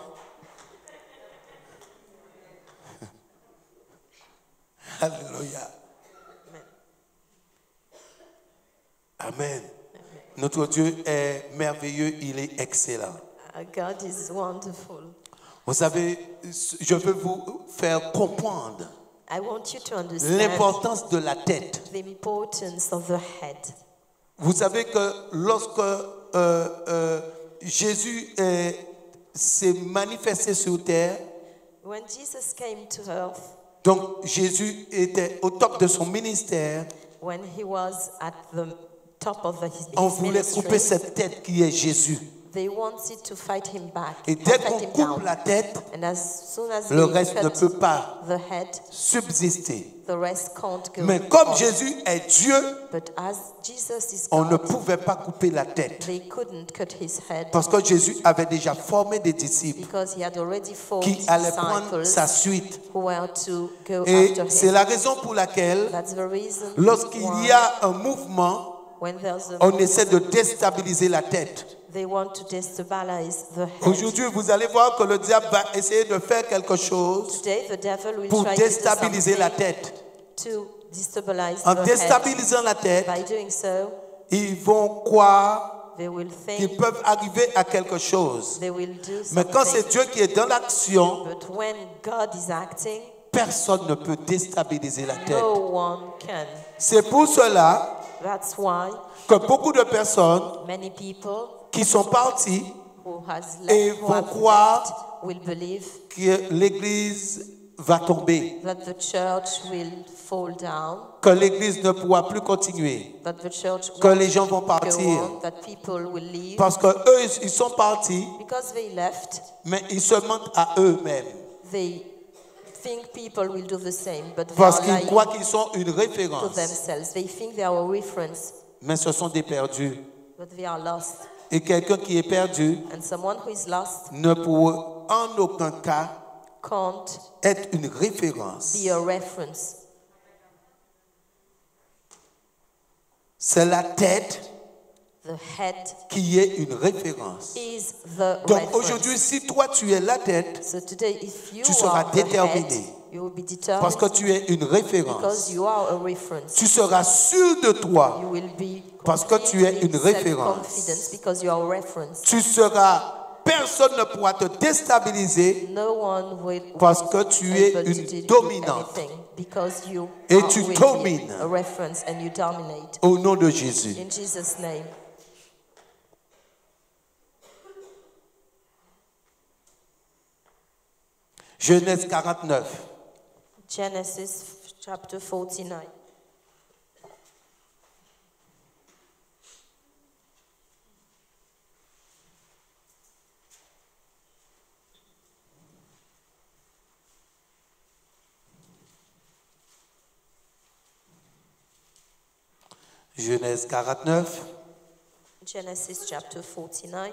Alléluia. Amen. Notre Dieu est merveilleux, il est excellent. God is wonderful. Vous savez, je veux vous faire comprendre I want you to understand l'importance de la tête. the importance of the head. Vous savez que lorsque Jésus s'est manifesté sur terre, When Jesus came to earth, donc Jésus était au top de son ministère, when he was at the top of his on voulait couper ministry, cette tête qui est Jésus. they wanted to fight him back, Et dès qu'on fight him coupe down. la tête, And as soon as le they reste ne cut peut pas the head, subsister. the rest can't go Mais comme on. Jésus est Dieu, But as Jesus is on ne God, pouvait pas couper la tête. they couldn't cut his head Parce que Jésus avait déjà formé des disciples because he had already formed qui allaient prendre disciples sa suite. who were to go Et after c'est him. la raison pour laquelle, That's the reason lorsqu'il why y a un mouvement, when there's a on essaie de déstabiliser la tête. they want to destabilize the head. Aujourd'hui, vous allez voir que le diable va essayer de faire quelque chose Today the devil will pour try to do déstabiliser la something tête. to destabilize En the head. déstabilisant la tête, By doing so, ils vont croire they will qu'ils think peuvent arriver à quelque chose. they will do Mais quand c'est something. Dieu qui est dans l'action, But when God is acting, personne ne peut déstabiliser la tête. no one can. C'est pour cela That's why que beaucoup de personnes many people qui sont parties who has et left, who vont have croire left will believe que l'Église va tomber, that the church will fall down, que l'Église ne pourra plus continuer, that the church que won't les gens vont go partir. on, that people will leave Parce que eux, ils sont partis, because they left. mais ils se mentent à eux-mêmes. They think people will do the same, but they Parce are qu'ils lying croient qu'ils sont une to référence. themselves. They think they are a reference, Mais ce sont des perdus. but they are lost. Et quelqu'un qui est perdu And someone who is lost ne pourra en aucun cas can't être une référence. be a reference. C'est la tête The head qui est une référence. is the Donc reference. aujourd'hui, si toi tu es la tête, So today, if you tu seras are the head, déterminé. you will be determined parce que tu es une because référence, you are a reference. tu seras sûr de toi, You will be Parce que tu es une completely référence. self-confident because you are a reference. tu seras personne ne pourra te déstabiliser No one will parce que tu es able to une do dominante. anything because you Et are tu will be domines. a reference and you dominate. Au nom de Jésus. In Jesus' name. Genèse 49. Genesis chapter 49. Genèse 49, Genesis chapter 49,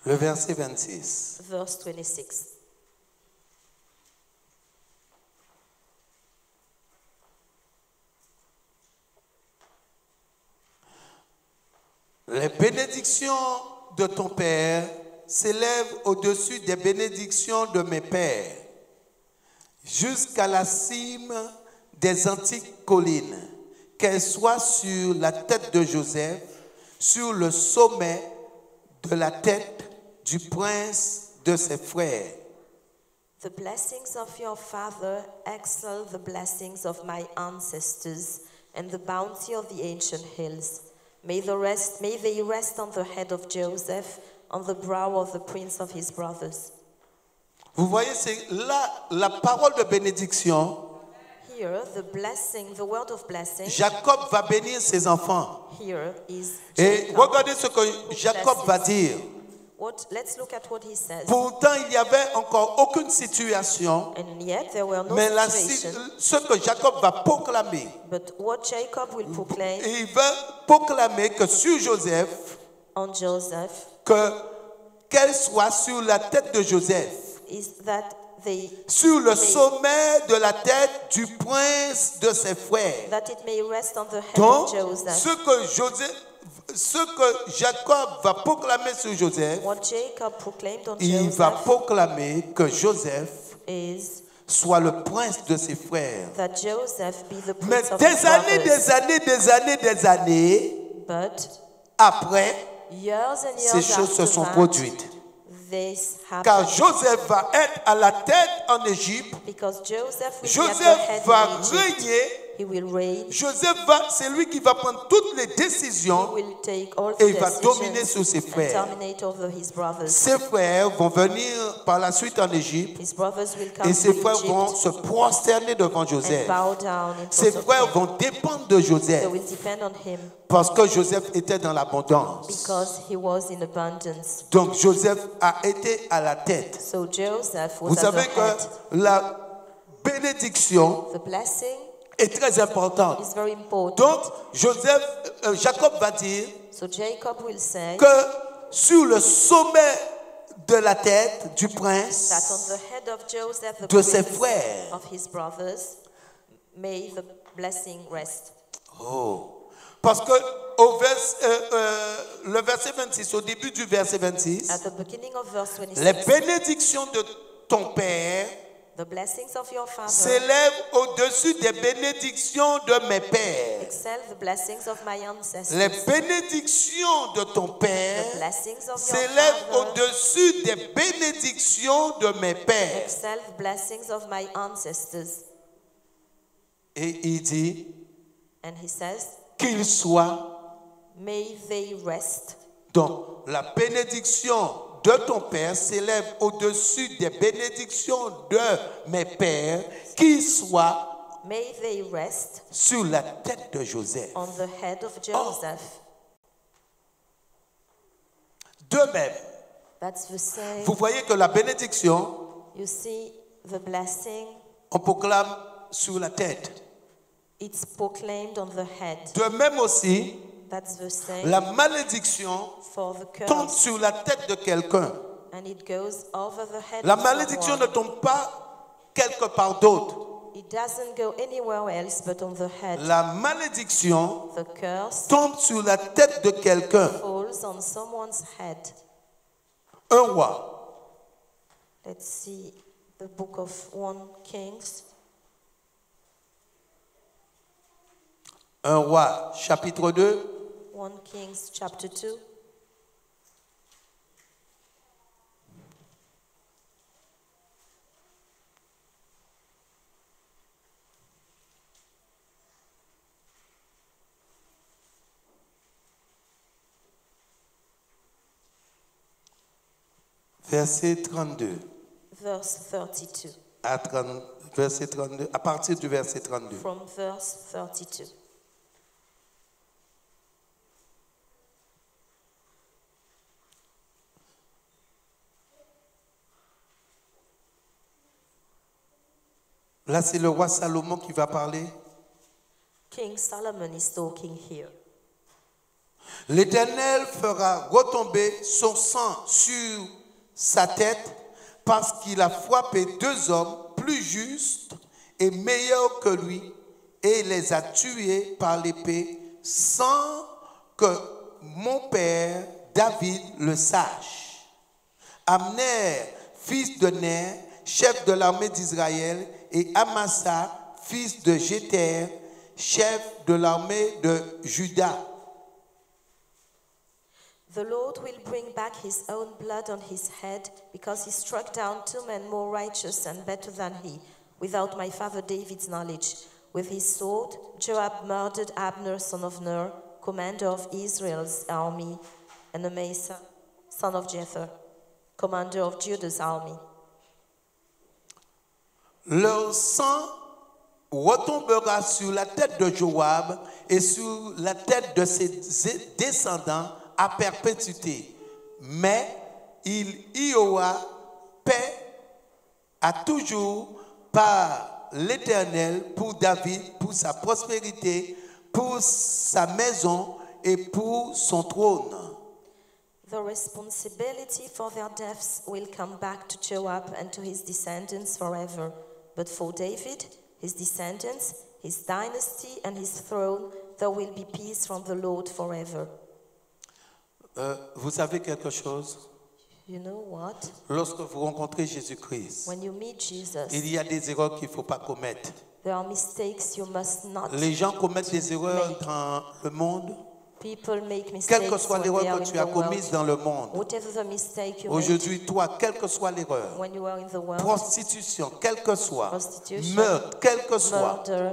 le verset 26. verse 26. Les bénédictions de ton Père s'élèvent au-dessus des bénédictions de mes pères, jusqu'à la cime des antiques collines, qu'elles soient sur la tête de Joseph, sur le sommet de la tête du prince de ses frères. The blessings of your father excel the blessings of my ancestors and the bounty of the ancient hills. May they rest on the head of Joseph, on the brow of the prince of his brothers. Vous voyez, c'est là la parole de bénédiction. Here, the blessing, the word of blessing. Jacob va bénir ses enfants. Here is Et Jacob, regardez ce que Jacob va dire. Let's look at what he says. Pourtant, il n'y avait encore aucune situation, And yet there were no mais situation. ce que Jacob va proclamer, But what Jacob will proclaim il va proclamer que sur Joseph, on Joseph qu'elle soit sur la tête de Joseph, is that sur le sommet de la tête du prince de ses frères. that it may rest on the head Donc, of Joseph. ce que Jacob va proclamer sur Joseph, What Jacob proclaimed on il va Joseph proclamer que Joseph is soit le prince de ses frères. that Joseph be the Mais prince of his des années But après, years and ces years choses se after sont that, produites. this Car happened Joseph va être à la tête en Égypte. because Joseph will be at the Joseph head va in Egypt. régner. He will reign. C'est lui qui va prendre toutes les He décisions will take all et the il va dominer decisions sur ses and frères. dominate over his brothers. Ses frères vont venir par la suite en Égypte His brothers will come et ses to frères vont Egypt se prosterner devant and Joseph. bow down in Ses front of frères him. vont dépendre de They Joseph will depend on him parce que Joseph était dans l'abondance. because he was in abundance. Donc Joseph a été à la tête. So Joseph was Vous at savez the que head. la bénédiction The blessing est très importante. is very important. Donc Jacob va dire So Jacob will say que sur le sommet de la tête du prince that on the head of Joseph, the de ses prince frères. of his brothers, may the blessing rest. Oh. Parce que le verset 26, au début du verset 26, At the beginning of verse les 26, bénédictions de ton Père the blessings of your father s'élèvent au-dessus des bénédictions de mes pères. excel the blessings of my ancestors. Les bénédictions de ton Père The blessings of your s'élèvent father au-dessus des bénédictions de mes pères. excel the blessings of my ancestors. Et il dit And he says, qu'il soit. may they rest. Donc, la bénédiction de ton Père s'élève au-dessus des bénédictions de mes pères, qui soient May they rest sur la tête de Joseph. on the head of Joseph. De même, That's the same. vous voyez que la bénédiction, You see, the blessing, on proclame sur la tête. it's proclaimed on the head. De même aussi, That's the same la malédiction for the tombe curse. sur la tête de quelqu'un. And it goes over the head La of malédiction ne someone. tombe pas quelque part d'autre. It doesn't go anywhere else but on the head. La malédiction The curse tombe sur la tête de quelqu'un. falls on someone's head. Un roi. Let's see the book of 1 Kings. Un roi, chapitre 2, 1 Kings chapter 2. verset 32. verse 32. Verset 32, à partir du verset 32. From verse 32. Là, c'est le roi Salomon qui va parler. King Solomon is talking here. L'Éternel fera retomber son sang sur sa tête parce qu'il a frappé 2 hommes plus justes et meilleurs que lui et les a tués par l'épée sans que mon père David le sache. Abner, fils de Ner, chef de l'armée d'Israël, et Amasa, fils de Jéter, chef de l'armée de Juda. The Lord will bring back his own blood on his head because he struck down 2 men more righteous and better than he, without my father David's knowledge. With his sword, Joab murdered Abner, son of Ner, commander of Israel's army, and Amasa, son of Jether, commander of Judah's army. Leur sang retombera sur la tête de Joab et sur la tête de ses descendants à perpétuité. Mais il y aura paix à toujours par l'Éternel pour David, pour sa prospérité, pour sa maison et pour son trône. The responsibility for their deaths will come back to Joab and to his descendants forever. But for David, his descendants, his dynasty and his throne, there will be peace from the Lord forever. Vous savez quelque chose? You know what? Lorsque vous rencontrez Jésus-Christ, When you meet Jesus, il y a des erreurs qu'il ne faut pas commettre. there are mistakes you must not Les gens commettent des erreurs make. dans le monde. People make Quelle que mistakes soit when they l'erreur are que in tu as the commise world. dans le monde, Whatever the mistake you make aujourd'hui, toi, quelle que soit l'erreur, when you are in the world, prostitution, quelle que soit, Prostitution, meurtre, quelle que soit, murder,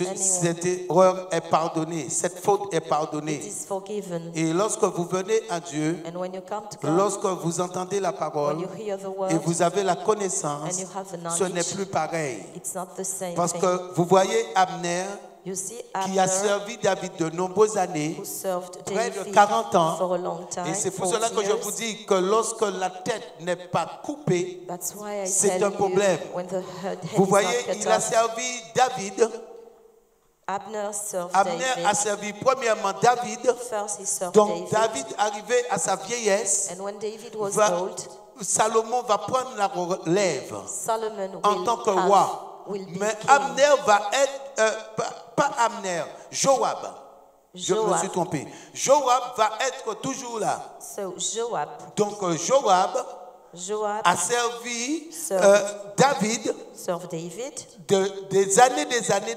anyone, cette erreur est pardonnée, cette faute est it pardonnée. is forgiven. Et lorsque vous venez à Dieu, And when you come to God, lorsque vous entendez la when parole you hear the et word, vous avez la connaissance, and you have the ce n'est knowledge, plus pareil. it's not the same Parce thing. que vous voyez Abner, You see qui a Abner, servi David de nombreuses années, who served près de David 40 ans. for a long time, Et c'est pour 40 cela que je years. vous dis que lorsque la tête n'est pas coupée, That's why I c'est tell un problème. you, when the head vous is voyez, not il cut a off, servi David. Abner served Abner a David. servi premièrement David. First he served Donc David. David, arrivé à sa vieillesse, And when David was va- old, Salomon va prendre la relève Solomon en tant que will roi. be Mais king. Abner va être, pas Abner, Joab. Je me Joab. suis trompé. Joab va être toujours là. So Joab Donc Joab a servi served David David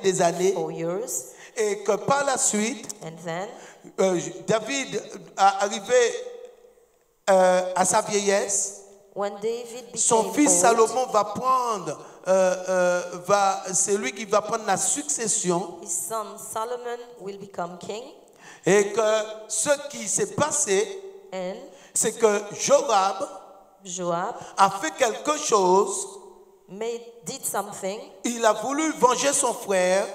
des années. 4 years. Et que par la suite, And then David a arrivé à sa vieillesse. when David became Son fils old, Salomon va prendre, c'est lui qui va prendre la succession. his son Solomon will become king. Et que ce qui s'est passé, And c'est que Joab Joab a fait quelque chose. did something. Il a voulu venger son frère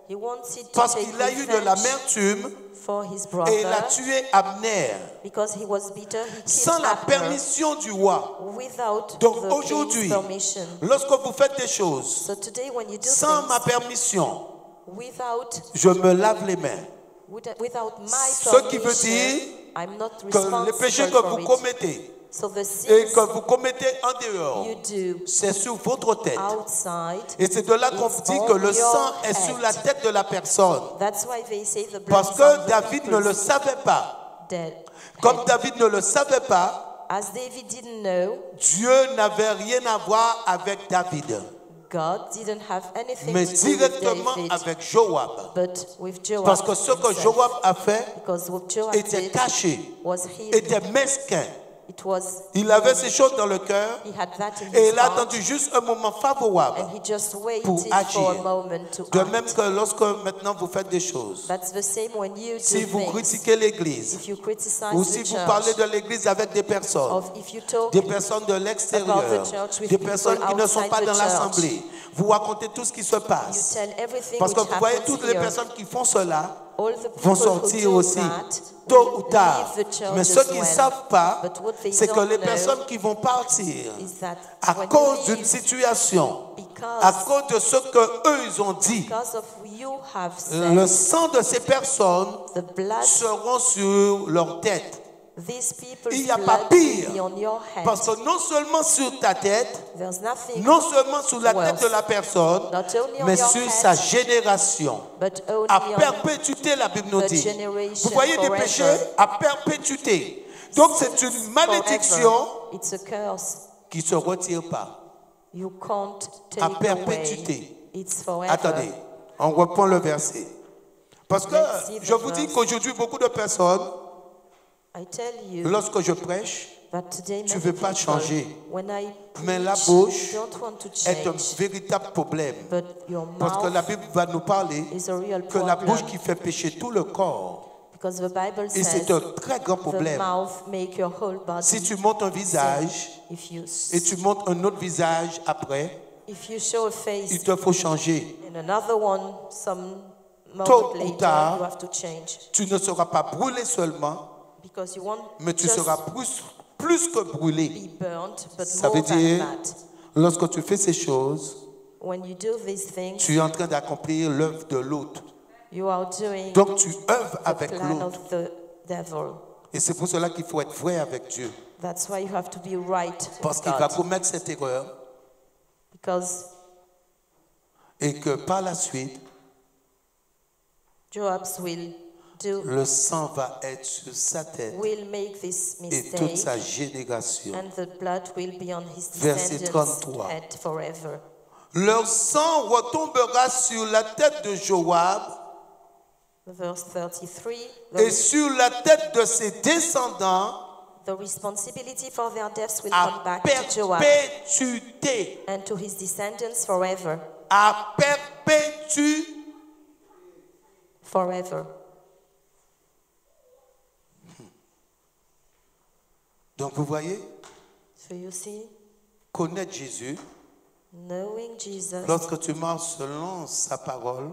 He wanted to parce take qu'il a eu de revenge l'amertume for his et il a brother tué Abner because he was bitter. He killed sans la Abner permission du roi. without Donc the aujourd'hui, king's permission. lorsque vous faites des choses So today when you do sans ma things permission, without je me lave les mains. without my Ce qui veut permission, dire I'm not Que les péchés responsible que for vous it. commettez So the et sins que vous commettez en dehors, you do c'est sur votre tête. outside, Et c'est de là qu'on it's dit on que le your sang est head. sur la tête de la personne. That's why they say the blood Parce is on que the David ne le people's savait pas. dead Comme head. David ne le savait pas, As David didn't know, Dieu n'avait rien à voir avec David, God didn't have anything mais to do with directement David, avec Joab. but with Joab Parce que ce que himself. Joab a fait Because what Joab était did caché, was hidden. était mesquin. It It was, Il avait ces choses dans le cœur he had that in et his il a heart, attendu juste un moment favorable and he just pour waited for a agir. moment to De même act. que lorsque maintenant vous faites des choses, That's the same when you do si vous things. critiquez l'Église, If you criticize ou the si vous church, parlez de l'Église avec des personnes, or if you talk des personnes de l'extérieur, about the church with des people personnes qui ne sont outside pas the dans church, l'assemblée, vous racontez tout ce qui se you passe. tell everything Parce que which vous voyez, happens toutes les here. personnes qui font cela All the vont people who sortir do aussi, that tôt ou will tard. leave the church Mais as ce qu'ils ne well. savent pas, But what they c'est que don't les know personnes qui vont partir is that à when cause you d'une leave, situation, because- à cause de ce qu'eux ils ont dit, because of you have le said, sang de ces personnes the blood, seront sur leur tête. these people's Il n'y a pas blood pire. will be on your head. Parce que non seulement sur ta tête, There's nothing non seulement sur la worse, tête de la personne, not only on mais your sur head, sa génération. but only À on perpétuité, la Bible nous the dit. generation Vous voyez des forever. péchés à perpétuité. Donc c'est une malédiction forever. It's a curse. qui ne se retire pas. You can't take À away. perpétuité. It's forever. Attendez, on reprend le verset. Parce que Let's see the je vous dis verse. qu'aujourd'hui, beaucoup de personnes, I tell you lorsque je prêche, that today tu many veux pas people, changer. when I mais la preach, bouche you don't want to est un change, véritable problème. but your Parce que mouth la Bible va nous parler is a real que la problem. bouche qui fait pécher tout le corps. Because the Bible Et says c'est un très grand the problème. mouth make your whole body Si tu montes un visage if you et tu montes un autre visage après, if you show a face il te faut changer. and another one some Tôt moment ou later tard, you have to change Tu ne seras pas brûlé seulement, because you won't mais tu just seras plus que brûlé. be burnt but Ça more veut than dire, that. lorsque tu fais ces choses, When you do these things, tu es en train d'accomplir l'œuvre de l'autre. you are doing Donc tu œuvres the avec plan l'autre. of the devil. Et c'est pour cela qu'il faut être vrai avec Dieu. That's why you have to be right Parce with qu'il va God. commettre cette erreur Because et que par la suite, Joabs will le sang va être sur sa tête make this et toute mistake, sa génération. and the blood will be on his Verset descendants' 33. head forever. Leur sang retombera sur la tête de Joab Verse 33. et sur la tête de ses descendants The responsibility for their deaths will à come back to Joab perpétuité. and to his descendants forever. À perpétuité. Forever. Donc vous voyez, So you see, connaître Jésus, knowing Jesus, lorsque tu marches selon sa parole,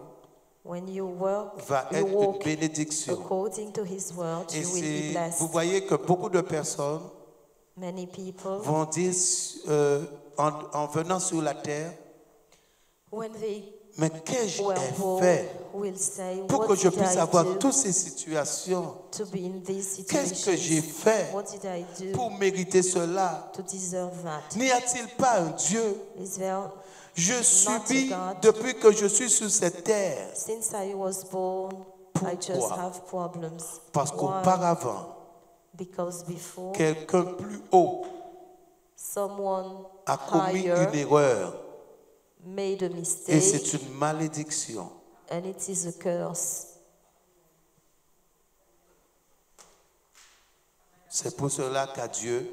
when you work, va you être une walk bénédiction. according to his word, Et you will be blessed. vous voyez que beaucoup de personnes Many people, vont dire en venant sur la terre, when they mais qu'ai-je were born, fait will say, pour what que je did puisse I avoir do toutes ces situations? to be in these Qu'est-ce que j'ai situations? fait What did I do pour mériter cela? to deserve that? N'y a-t-il pas un Dieu? Is there, Je Not subis God. depuis que je suis sur cette terre. since I was born, I just Pourquoi? have problems. Parce Why? qu'auparavant, Because before, quelqu'un plus haut someone a commis higher une erreur. made a Et mistake, c'est une malédiction. and it is a curse. C'est pour cela qu'à Dieu,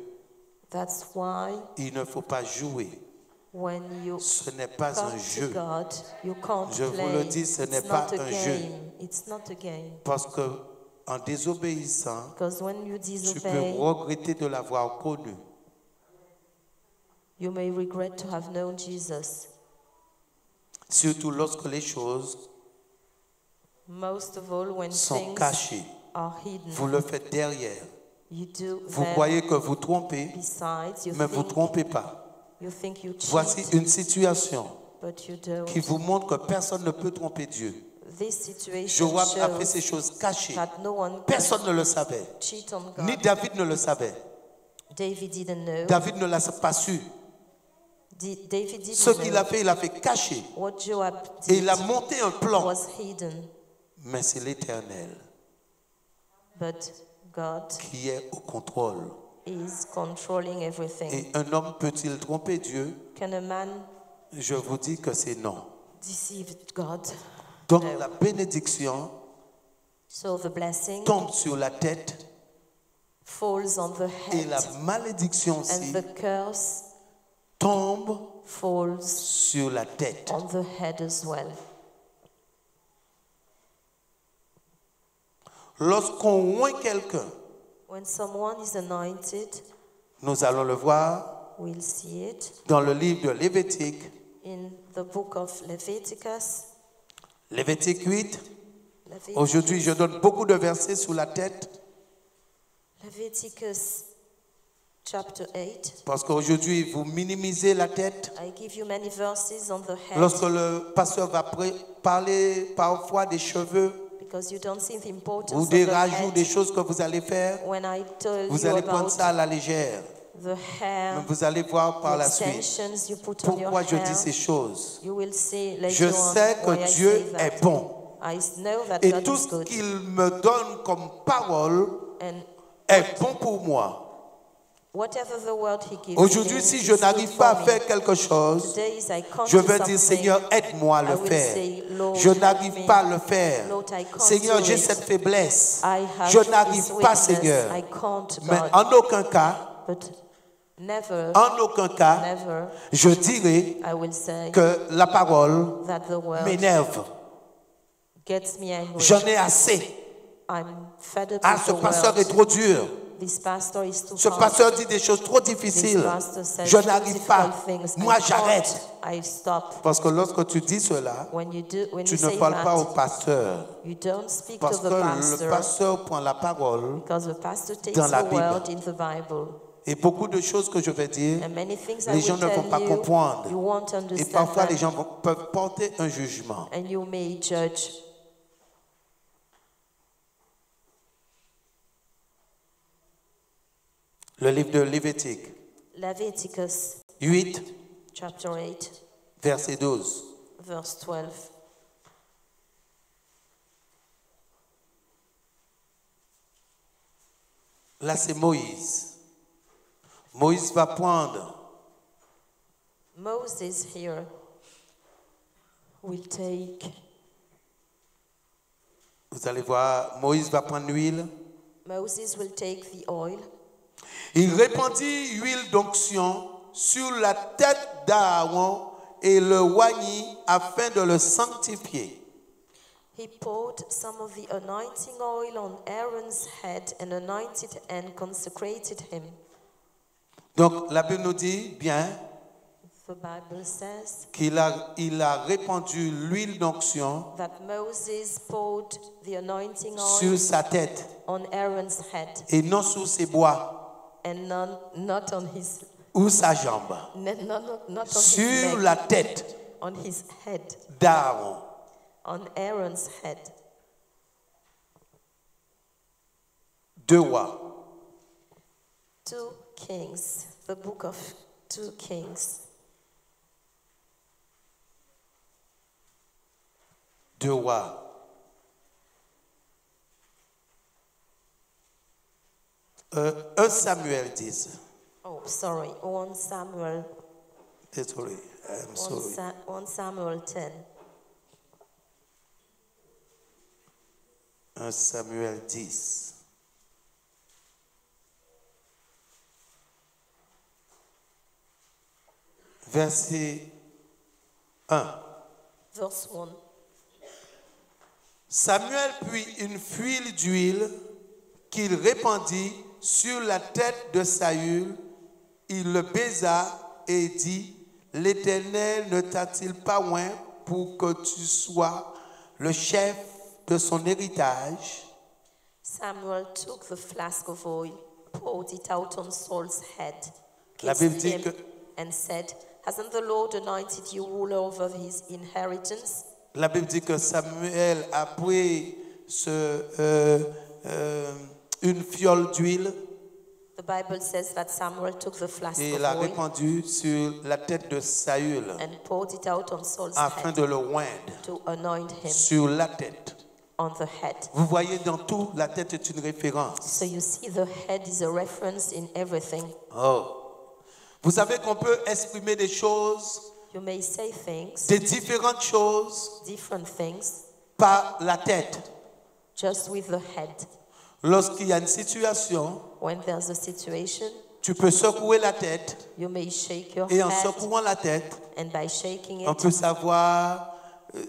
That's why il ne faut pas jouer. when you Ce n'est pas un come to jeu. God, you can't Je vous play. le dis, ce n'est It's pas not a un jeu. game. It's not a game. Parce que en désobéissant, Because when you tu peux disobey, regretter de l'avoir connu. you may regret to have known Jesus. Surtout lorsque les choses Most of all, when sont things cachées. are hidden, Vous le faites derrière. you do Vous them croyez que vous trompez, besides. mais vous ne trompez pas. You think you Voici cheat, une situation but you don't. qui vous montre que personne ne peut tromper Dieu. This situation Joab a fait shows ces choses cachées. that no one Personne ne le savait. can cheat on God. Ni David ne le savait. David didn't know. David ne l'a pas su. David didn't Ce qu'il know. a fait, il a fait caché. What Joab Et did il a monté un plan. was hidden, Mais c'est l'Éternel but God qui est au contrôle. is controlling everything. Et un homme peut-il tromper Dieu? Can a man Je vous dis que c'est non. deceive God? Donc No. la bénédiction So the blessing tombe sur la tête falls on the Et la head, malédiction and aussi the curse tombe falls sur la tête. on the head as well. Lorsqu'on oint quelqu'un, When someone is anointed, nous allons le voir we'll see it dans le livre de Lévitique, in the book of Leviticus. Lévitique 8. Leviticus, Aujourd'hui, je donne beaucoup de versets sur la tête Leviticus chapter 8. parce qu'aujourd'hui, vous minimisez la tête. I give you many verses on the head Lorsque le pasteur va parler parfois des cheveux because you don't see the importance ou of des the rajouts, head. des choses que vous allez faire, When I tell vous you allez prendre about ça à la légère. the hair, Mais vous allez voir par the la suite extensions you put on your pourquoi je dis hair, ces choses. you will see later Je on sais why I que say Dieu that. est bon. I know that Et God tout is ce good, qu'il me donne comme parole and est bon pour moi. whatever the word He gives Aujourd'hui, me si is je good n'arrive for pas à me. faire quelque chose, Today is I can't je do vais dire, something, Seigneur, aide-moi à I le will faire. say, Lord, Je help n'arrive me. pas à le faire. Lord, I can't Seigneur, do j'ai it. cette faiblesse. I have Je this n'arrive pas, weakness. Seigneur. I can't, Mais God. en aucun cas, But never, never, je dirai I will say que la parole that the word m'énerve. gets me angry. J'en ai assez. I'm fed up Ah, with ce the pasteur est word. trop dur. This pastor is too Ce hard. pasteur dit des choses trop This difficiles. pastor says Je too n'arrive pas. difficult things. Moi, I can't. j'arrête. I stop. Parce que lorsque tu dis cela, When you tu ne say parles pas au that, pasteur. you don't speak Parce to que the le pastor, pasteur prend la parole because the pastor takes dans la the Bible. word in the Bible. et beaucoup de choses que je vais dire, And many things I les gens will ne vont tell pas you, comprendre. you won't Et understand parfois, les them, gens peuvent porter un jugement. and you may judge. Le livre de Lévitique, Leviticus 8, chapter 8, verset 12. verse 12. Là, c'est Moïse. Moïse va prendre Moses here will take, vous allez voir, Moïse va prendre l'huile. Moses will take the oil. Il répandit l'huile d'onction sur la tête d'Aaron et le oignit afin de le sanctifier. He poured some of the anointing oil on Aaron's head and anointed and consecrated him. Donc la Bible nous dit bien The Bible says qu'il a répandu l'huile d'onction that Moses poured the anointing sur oil sa tête on Aaron's head et non sur ses bois and not on his ou sa jambe, not on sur his neck, la tête on his head, d'Aaron. on Aaron's head. 2 Rois, 2 Kings, the book of 2 Kings. 2 Rois. Un Samuel 10. Oh, sorry, 1 Samuel, Désolé, I'm sorry. 1 Samuel 10. 1 Samuel 10. Verset 1. Verse 1. Samuel prit une fuite d'huile qu'il répandit sur la tête de Saül. Il le baisa et dit, l'Éternel ne t'a-t-il pas oint pour que tu sois le chef de son héritage? Samuel took the flask of oil, poured it out on Saul's head, La kissed Bible dit him, que and said, hasn't the Lord anointed you ruler over his inheritance? La Bible dit que Samuel a pris une fiole d'huile The Bible says that Samuel took the flask et of l'a oil répandue sur la tête de Saül and poured it out on Saul's afin head de le oindre to anoint him sur la tête. on the head. Vous voyez dans tout, la tête est une référence. So you see the head is a reference in everything. Oh. Vous savez qu'on peut exprimer des choses, You may say things, des différentes choses different things, par la tête. just with the head. Lorsqu'il y a une situation, when there's a situation, tu peux secouer la tête you may shake your et en head, secouant la tête, and by shaking on it, peut savoir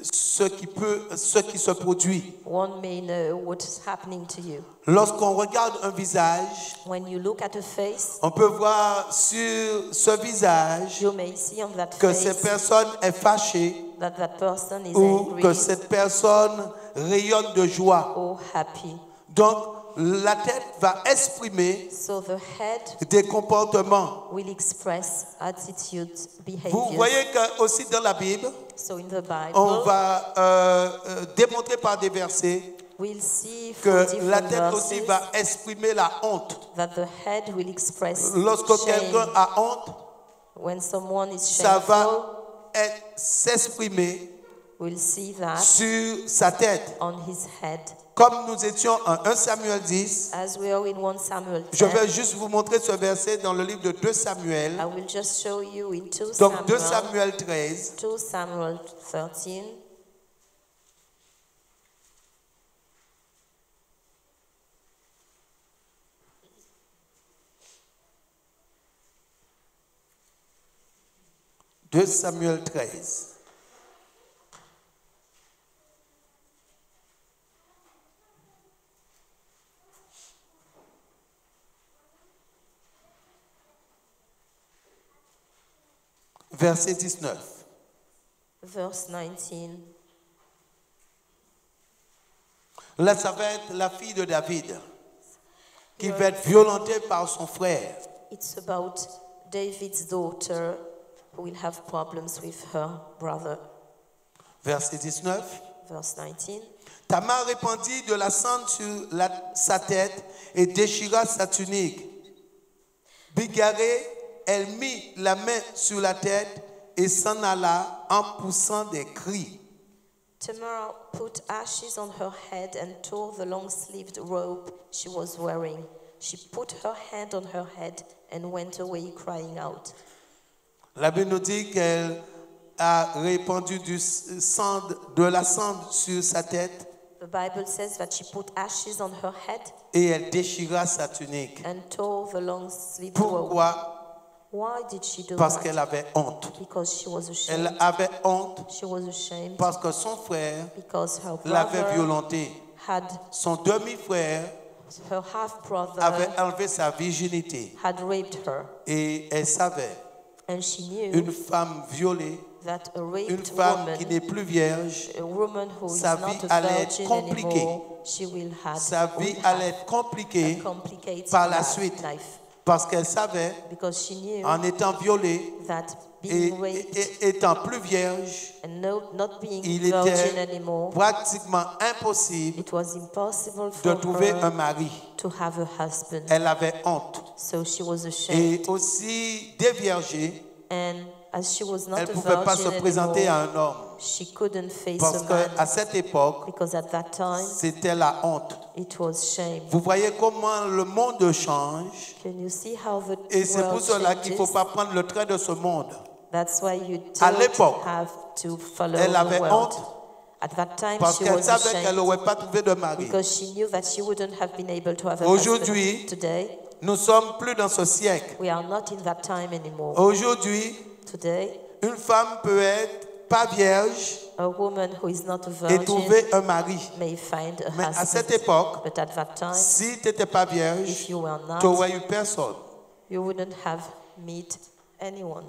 ce qui se produit. one may know what's happening to you. Lorsqu'on regarde un visage, When you look at a face, on peut voir sur ce visage you may see on that que cette face personne est fâchée that that person is ou angry que cette personne rayonne de joie. or happy. Donc, la tête va exprimer So the head des comportements. will express attitudes, Vous behaviors. voyez que aussi dans la Bible, So in the Bible, on va démontrer par des versets we'll see que from la different tête aussi verses va exprimer la honte. that the head will express Lorsque quelqu'un shame. a honte, When someone is ça shameful, va s'exprimer we'll see that sur sa tête. on his head. Comme nous étions en 1 Samuel 10, As we are in 1 Samuel je 10, vais juste vous montrer ce verset dans le livre de 2 Samuel. I will just show you in 2 Donc 2 Samuel, Samuel 13, 2 Samuel 13. Deux Samuel 13. Verset 19. Verse 19. Là, ça va être la fille de David qui va être violentée par son frère. It's about David's daughter who will have problems with her brother. Verset 19. Verse 19. Tamar répandit de la cendre sur sa tête et déchira sa tunique. Bigarrée, elle mit la main sur la tête et s'en alla en poussant des cris. Tamar put ashes on her head and tore the long-sleeved robe she was wearing. She put her hand on her head and went away crying out. La Bible nous dit qu'elle a répandu de la cendre sur sa tête The Bible says that she put ashes on her head et elle déchira sa tunique. and tore the long-sleeved robe. Pourquoi? Why did she do Parce that? qu'elle avait honte. Because she was Elle ashamed. avait honte She was ashamed parce que son frère because her l'avait brother violentée. had, Son demi-frère her half-brother avait enlevé sa virginité had raped her. et elle savait, And she knew une femme violée, that a une raped femme qui woman, n'est plus vierge, a woman who is sa not vie a allait être virgin compliquée. anymore, she will sa vie allait être compliquée complicated par la suite life parce qu'elle savait, because she knew en étant violée that et, being raped et étant plus vierge, and not being il virgin était anymore, pratiquement impossible it was impossible de for trouver un her mari. to have a husband. Elle avait honte. So she was ashamed. Et aussi déviergée, And as she was not elle a ne pouvait pas se virgin présenter à anymore, un homme. she couldn't face Parce a qu'à man cette époque, because at that time c'était la honte. it was shame. Vous voyez comment le monde change. Can you see how the Et c'est pour world cela qu'il ne faut changes? pas prendre le trait de ce monde. That's why you À don't l'époque, have to follow elle the avait world. honte At that time, parce she qu'elle was savait qu'elle ashamed n'aurait pas trouvé de mari. because she knew that she wouldn't have been able to have a Aujourd'hui, husband. Today, nous ne sommes plus dans ce siècle. we are not in that time anymore. Aujourd'hui, Today, une femme peut être pas vierge a woman who is not a et virgin trouver un mari. may find a Mais à cette husband. époque, But at that time, si tu n'étais pas vierge, if you were tu not, n'aurais eu personne. you wouldn't have met anyone.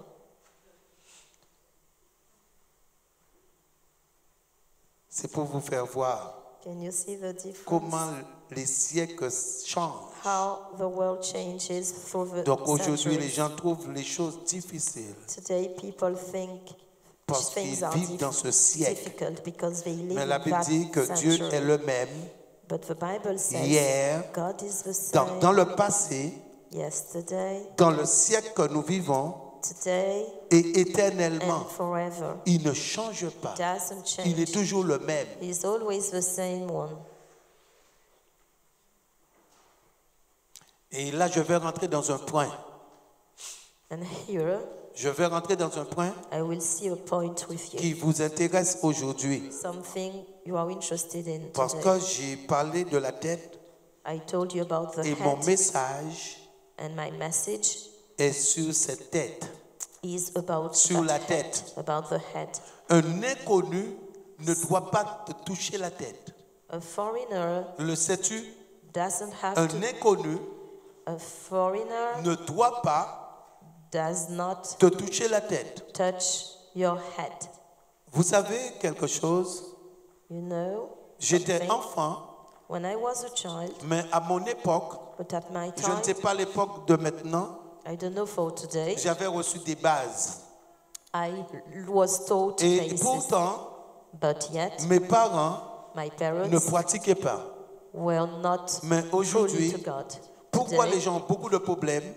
C'est pour vous faire voir Can you see the difference? comment les siècles changent. How the world changes through the Donc aujourd'hui, les centuries. gens trouvent les choses difficiles Today, people think parce things qu'ils are vivent dans ce siècle. difficult because they live Mais la in Bible that dit que Dieu century. est le même But the Bible says hier, God is the dans same le passé, yesterday, dans le siècle que nous vivons today, et éternellement. and forever. Il ne change pas. Doesn't Il est change. toujours le même. He's always the same one. Et là, je vais rentrer dans un point. And here, Je vais rentrer dans un point I will see a point with qui you. vous intéresse aujourd'hui. Something you are interested in Parce today. que j'ai parlé de la tête I told you about the Et mon head, message and my message est sur cette tête. is about Sur that la head, tête. about the head. Un inconnu ne doit pas te toucher la tête. A foreigner Le sais-tu? doesn't have Un to. inconnu A foreigner ne doit pas does not te toucher la tête. touch your head. Vous savez quelque chose? You know, J'étais something? enfant, When I was a child, mais à mon époque, but at my je ne time, sais pas l'époque de maintenant, I don't know for today, j'avais reçu des bases. I was taught Et basis, pourtant, but yet mes parents my ne parents pratiquaient pas. were not Mais truly aujourd'hui, to God. pourquoi Today, les gens ont beaucoup de problèmes?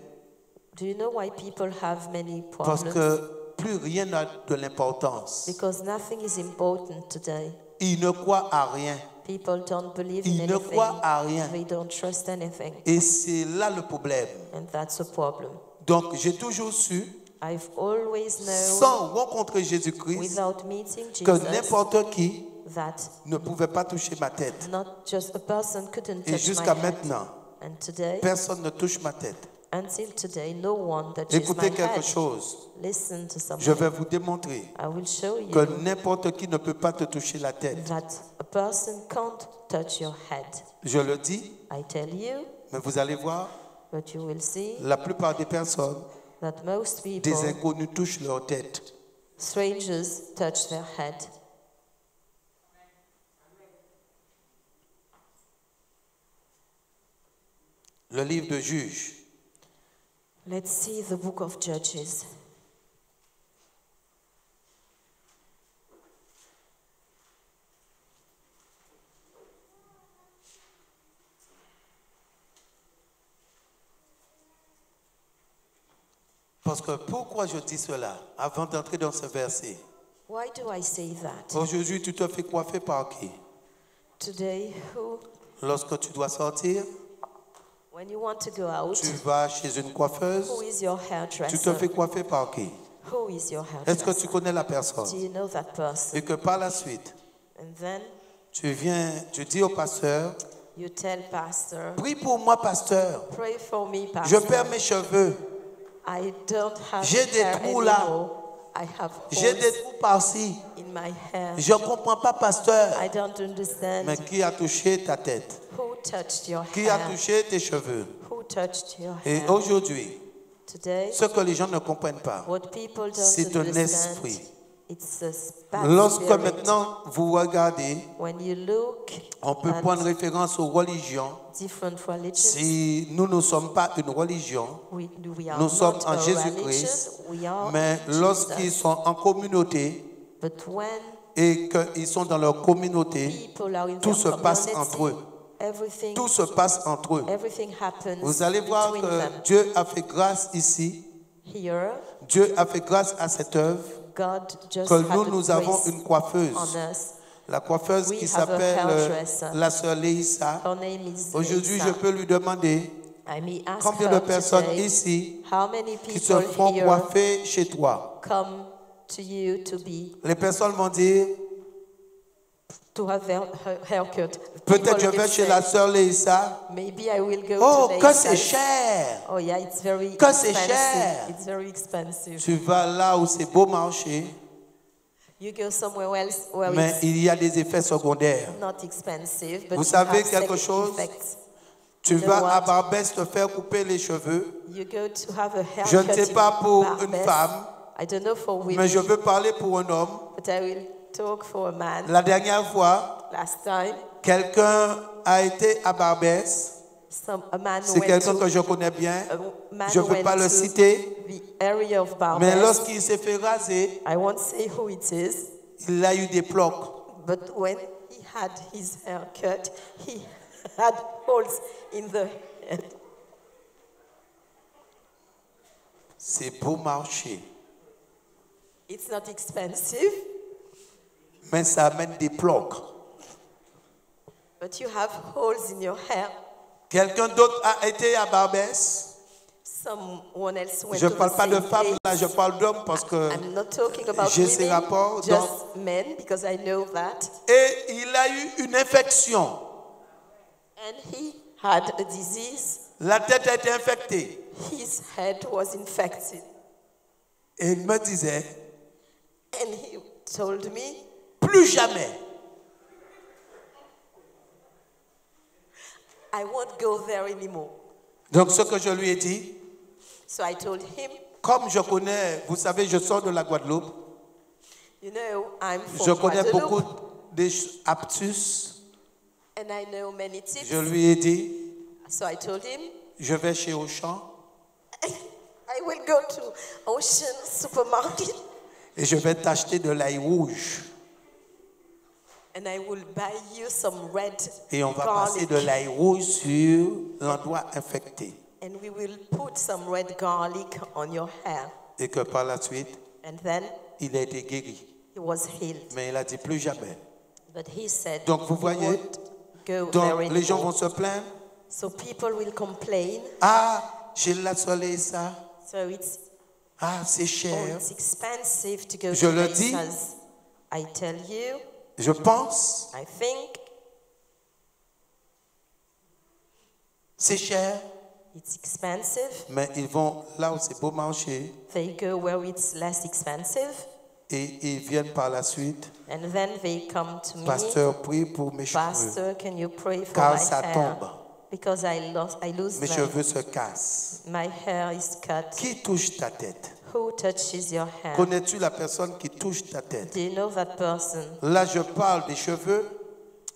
do you know why people have many Parce problems? que plus rien n'a de l'importance. Because nothing is important today. Ils ne croient à rien. People don't believe in Ils ne anything. croient à rien. They don't trust anything. Et c'est là le problème. And that's a problem. Donc, j'ai toujours su, I've always known, sans rencontrer Jésus-Christ, without meeting que Jesus, n'importe qui that ne pouvait pas toucher ma tête. not just a person couldn't Et touch jusqu'à my head. maintenant, And today, personne ne touche ma tête. until today, no one touches Écoutez my quelque head. chose. Listen to Je something. vais vous démontrer I will show you que n'importe qui ne peut pas te toucher la tête. that a person can't touch your head. Je le dis, I tell you, mais vous allez voir, but you will see la plupart des personnes, that most des people, inconnus touchent leur tête. strangers, touch their head. Le livre de Juges, Let's see the book of Judges. parce que pourquoi je dis cela avant d'entrer dans ce verset? Why do I say that? Aujourd'hui, tu te fais coiffer par qui? Today, Lorsque tu dois sortir, when you want to go out, tu vas chez une coiffeuse, who is your tu te hairdresser? fais coiffer par qui? Who is your Est-ce que hairdresser? tu connais la Do personne? you know that person? Et que par la suite, And then tu dis au pasteur, you tell pastor, prie pour moi, pasteur. pray for me, Je pastor. perds mes cheveux. I don't have J'ai des hair trous là. anymore. I have J'ai des holes trous par-ci. in my hair. Je ne comprends pas, pasteur. I don't understand. Mais qui a touché ta tête? Who touched your Qui a hair? touché tes cheveux? Who touched your Et hair? aujourd'hui, Today, ce que les gens ne comprennent pas, what people don't c'est un understand, esprit. it's a bad Lorsque spirit. maintenant vous regardez, When you look on peut at prendre référence aux religions. different religions, Si nous ne sommes pas une religion, we are nous sommes not en a Jésus-Christ, religion, we are mais Jesus. lorsqu'ils sont en communauté But when et qu'ils sont dans leur communauté, people are in tout their se passe community, entre eux. everything, Tout se passe entre eux. everything happens Vous allez voir between que them. Dieu a fait grâce ici. Here, Dieu a fait grâce à cette œuvre God just que had nous a avons grace une coiffeuse. on us. La coiffeuse We qui have a s'appelle hairdresser. la sœur Léissa. Her name is Aujourd'hui, Lisa. je peux lui demander I may ask combien her de personnes today, ici how many qui se people font here coiffer chez toi. come to you to Les personnes vont dire, have their haircut. peut-être People je will vais chez say, la sœur Léissa. maybe I will go Oh, to que c'est Laisa's. cher. Oh yeah, it's very Que c'est expensive. cher. It's very expensive. Tu vas là où c'est beau marché, You go somewhere else where mais it's il y a des effets secondaires. not expensive, but Vous you savez have quelque second chose? effects. Tu You know vas à what? Barbès te faire couper les cheveux. You go to have a haircut Je ne sais in pas pour Barbès. une femme, I don't know for women, mais je veux parler pour un homme. but I will talk for a man. La dernière fois, Last time, quelqu'un a été à Barbès. a man C'est went quelqu'un to que je connais bien. a man Je ne veux went pas le to citer. the area of Barbès. Mais lorsqu'il s'est fait raser, I won't say who it is, il a eu des plocs. but when he had his hair cut, he had holes in the head. C'est beau marché, It's not expensive, mais ça amène des plocs. but you have holes in your hair. Quelqu'un d'autre a été à Barbès. Someone else went Je ne to parle the pas de same femmes, là, place. je parle d'hommes parce que... I'm not talking about j'ai ces women, rapports, just donc- men, because I know that. Et il a eu une infection. And he had a disease. La tête a été infectée. His head was infected. Et il me disait, And he told me, plus jamais. I won't go there anymore. Donc ce que je lui ai dit, So I told him, comme je connais, vous savez, je sors de la Guadeloupe, you know, I'm je from connais beaucoup Guadeloupe, des aptus. and I know many tips. Je lui ai dit, So I told him, je vais chez Auchan I will go to Ocean Supermarket et je vais t'acheter de l'ail rouge. and I will buy you some red Et on va passer garlic. de l'ail rouge sur l'endroit infecté. And we will put some red garlic on your hair. Et que par la suite, And then il a été guéri. he was healed. Mais il a dit plus jamais. But he said, Donc vous he voyez, won't go there donc les gens anymore. vont se plaindre. So people will complain. Ah, j'ai la soleil ça. So it's, Ah, c'est oh, cher. it's expensive to go Je to le dis. places. I tell you, Je pense, I think c'est cher. it's expensive. Mais ils vont là où c'est beau marché They go where it's less expensive. et ils viennent par la suite. And then they come to me, Pasteur, prie pour mes cheveux. Pastor, can you pray for Car my ça hair? tombe. Because I lose Mes them. cheveux se cassent. My hair is cut. Qui touche ta tête? Who touches your hair? Connais-tu la personne qui touche ta tête? Do you know that person? Là, je parle des cheveux,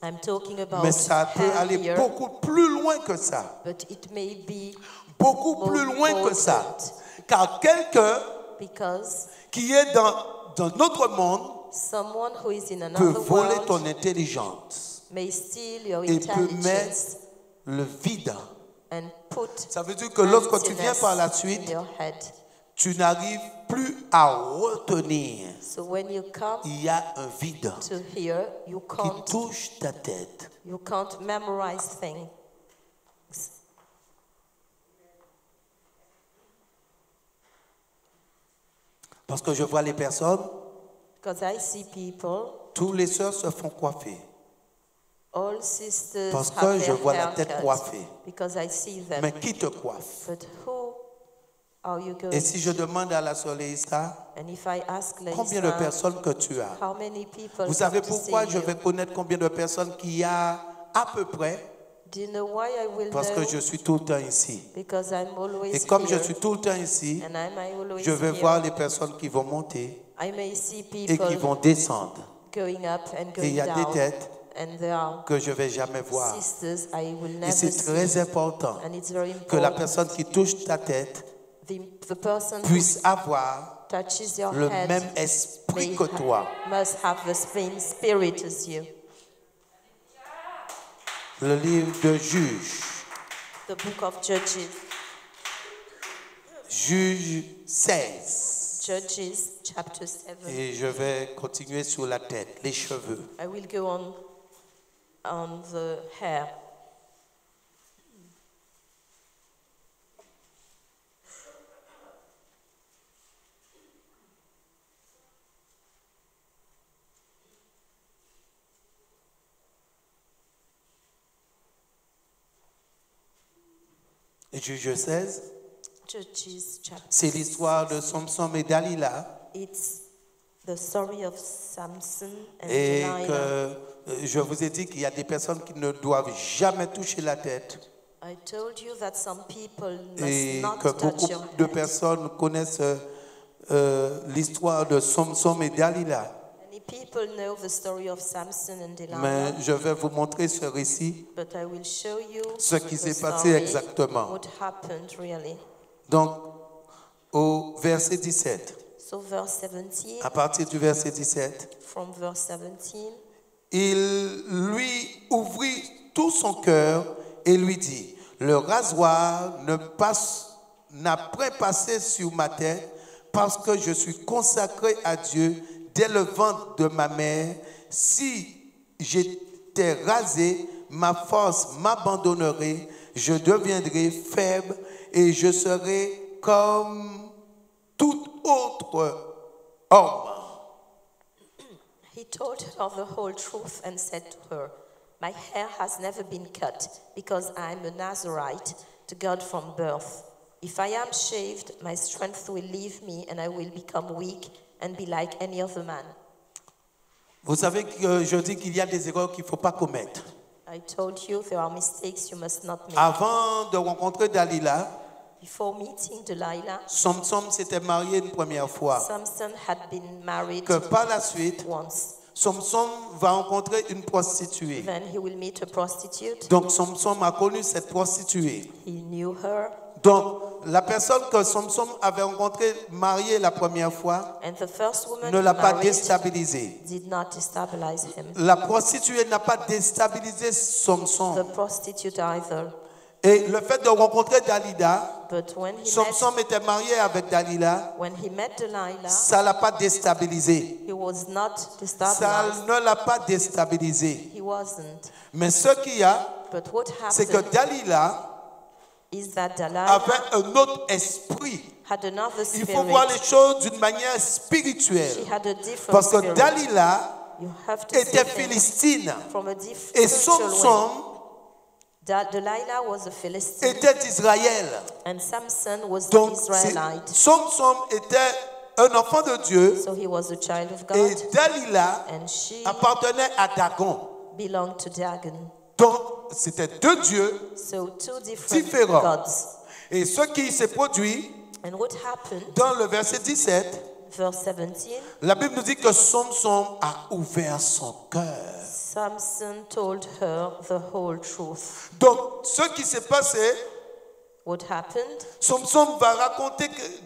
I'm talking about mais ça peut hair aller here, beaucoup plus loin que ça. but it may be Beaucoup more plus loin que ça. important Car quelqu'un because qui est dans notre monde someone who is in peut another voler world ton intelligence may steal your et peut intelligence mettre le vide. and put Ça veut dire que lorsque tu viens emptiness par la in suite, your head. tu n'arrives plus à retenir. So when you come Il y a un vide to here, you qui can't touche ta tête. memorize things. Parce que je vois les personnes, Because I see people, tous les sœurs se font coiffer. all sisters Parce que have je their vois la hair tête cut, coiffée. because I see them. Mais qui te coiffe? But who are you going Et si je demande à la Soleissa, And if I ask combien de Lisa, personnes que tu as? how many people Vous savez come to pourquoi see je you? vais connaître combien de personnes qu'il y a à peu près? Do you know why I will Parce que know? je suis tout le temps ici. Because I'm always Et comme je here, suis tout le temps ici, and I'm always je vais here. voir les personnes qui vont monter I may see et people qui vont descendre. going up and Et il going y a des down, têtes and there are que je ne vais jamais voir. sisters I will Et never c'est see. très important And it's very que la important. personne qui touche ta tête The person puisse avoir who touches your le head même esprit may que toi. must have the same spirit as you. Le livre de Juge, The book of Judges, Juge 16. Judges chapter 7. Et je vais continuer sur la tête, les cheveux. I will go on the hair. Juge 16, Judges chapter. c'est l'histoire de Samson et Dalila. It's the story of Samson and Et Delilah. que je vous ai dit qu'il y a des personnes qui ne doivent jamais toucher la tête. I told you that some people Et must not que touch beaucoup your de head. personnes connaissent l'histoire de Samson et Dalila. Many people know the story of Samson and Delilah, Mais je vais vous montrer ce récit, but I will show you ce qui the s'est passé story, exactement. what happened really. Donc, au verset 17, So verse 17, à partir du verset 17, from verse 17, il lui ouvrit tout son cœur et lui dit, le rasoir n'a point passé sur ma tête parce que je suis consacré à Dieu dès le ventre de ma mère. Si j'étais rasé, ma force m'abandonnerait, je deviendrais faible et je serais comme tout autre homme. he told her the whole truth and said to her, My hair has never been cut because I am a Nazarite to God from birth. If I am shaved, my strength will leave me and I will become weak and be like any other man. Vous savez que je dis qu'il y a des erreurs qu'il ne faut pas commettre. I told you there are mistakes you must not make. Avant de rencontrer Dalila, Before meeting Delilah, Samson s'était marié une première fois. Samson had been married Que par la suite, once. Samson va rencontrer une prostituée. Then he will meet a prostitute. Donc Samson a connu cette prostituée. He knew her. Donc la personne que Samson avait rencontrée mariée la première fois And the first woman ne l'a pas married déstabilisé. did not destabilize him. La prostituée n'a pas déstabilisé Samson. The prostitute either. Et le fait de rencontrer Dalila, But when Samson était marié avec Dalila, he met Delilah, ça ne l'a pas déstabilisé. he was not Ça destabilized. ne l'a pas déstabilisé. He wasn't. Mais ce qu'il y a, But what c'est que happened Dalila is that Delilah avait un autre esprit. had another Il faut voir les spirit. choses d'une manière spirituelle. She had a different Parce que spirit. Dalila You have to see était things philistine. from a Et spiritual way. Samson Delilah was a Philistine était d'Israël. and Samson was an Donc, Israelite. Samson était un enfant de Dieu So he was a child of et God Dalila and she appartenait à Dagon. belonged to Dagon. Donc, c'était deux dieux. So two different Différents. gods. Et ce qui s'est produit And what happened, dans le verset 17, verse 17, la Bible nous dit que Samson a ouvert son cœur. Samson told her the whole truth. Donc, ce qui s'est passé, What happened Samson va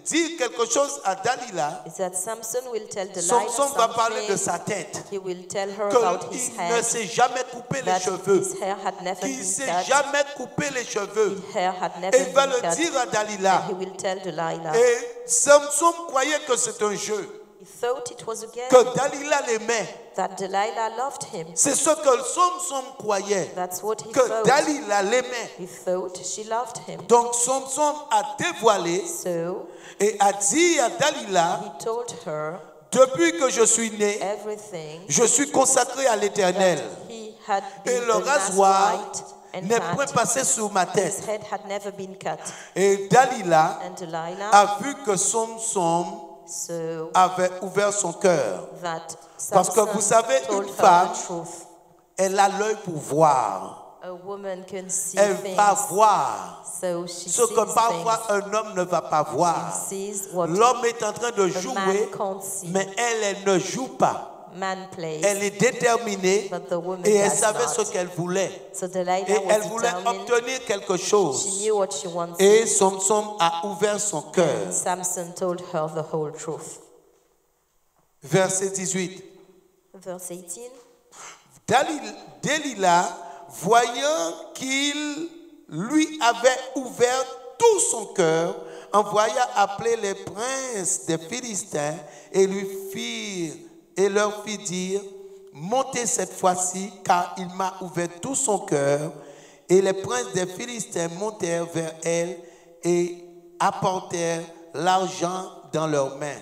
dire quelque chose à Dalila. is that Samson will tell Delilah Samson va parler de something. sa tête. He will tell her about his Qu'il ne head, s'est jamais coupé les that cheveux. his hair had never Qu'il ne been s'est cut. jamais coupé les cheveux. His hair had never Et il va been le cut. dire à Dalila. He will tell Delilah. Et Samson croyait que c'est un jeu. He thought it was a game, Que Dalila l'aimait. that Delilah loved him. C'est ce que Samson croyait. That's what he Que thought. Dalila l'aimait. He thought she loved him. Donc Samson a dévoilé So et a dit à Dalila, he told her depuis que je suis né, everything je suis consacré à l'Éternel. he had Et been le a rasoir Nazarite and n'est point that passé sur ma his tête. head had never been cut. Et Dalila And Delilah a vu que Samson so avait ouvert son cœur. that Parce que vous Samson savez, told une her femme, the truth. elle a l'œil pour voir. A woman can see Elle things, va voir so she ce sees que parfois things. un homme ne va pas voir. Sees what L'homme est en train de a man jouer, can't see. mais elle ne joue pas. Man plays, Elle est déterminée but the woman et elle does savait ce not. qu'elle voulait. So Delilah Et elle was voulait determined. obtenir quelque She chose. knew what she wanted. Et Samson a ouvert son cœur. And Samson told her the whole truth. Verset 18. Verse 18. Delilah, voyant qu'il lui avait ouvert tout son cœur, envoya appeler les princes des Philistins et leur fit dire, montez cette fois-ci, car il m'a ouvert tout son cœur. Et les princes des Philistins montèrent vers elle et apportèrent l'argent dans leurs mains.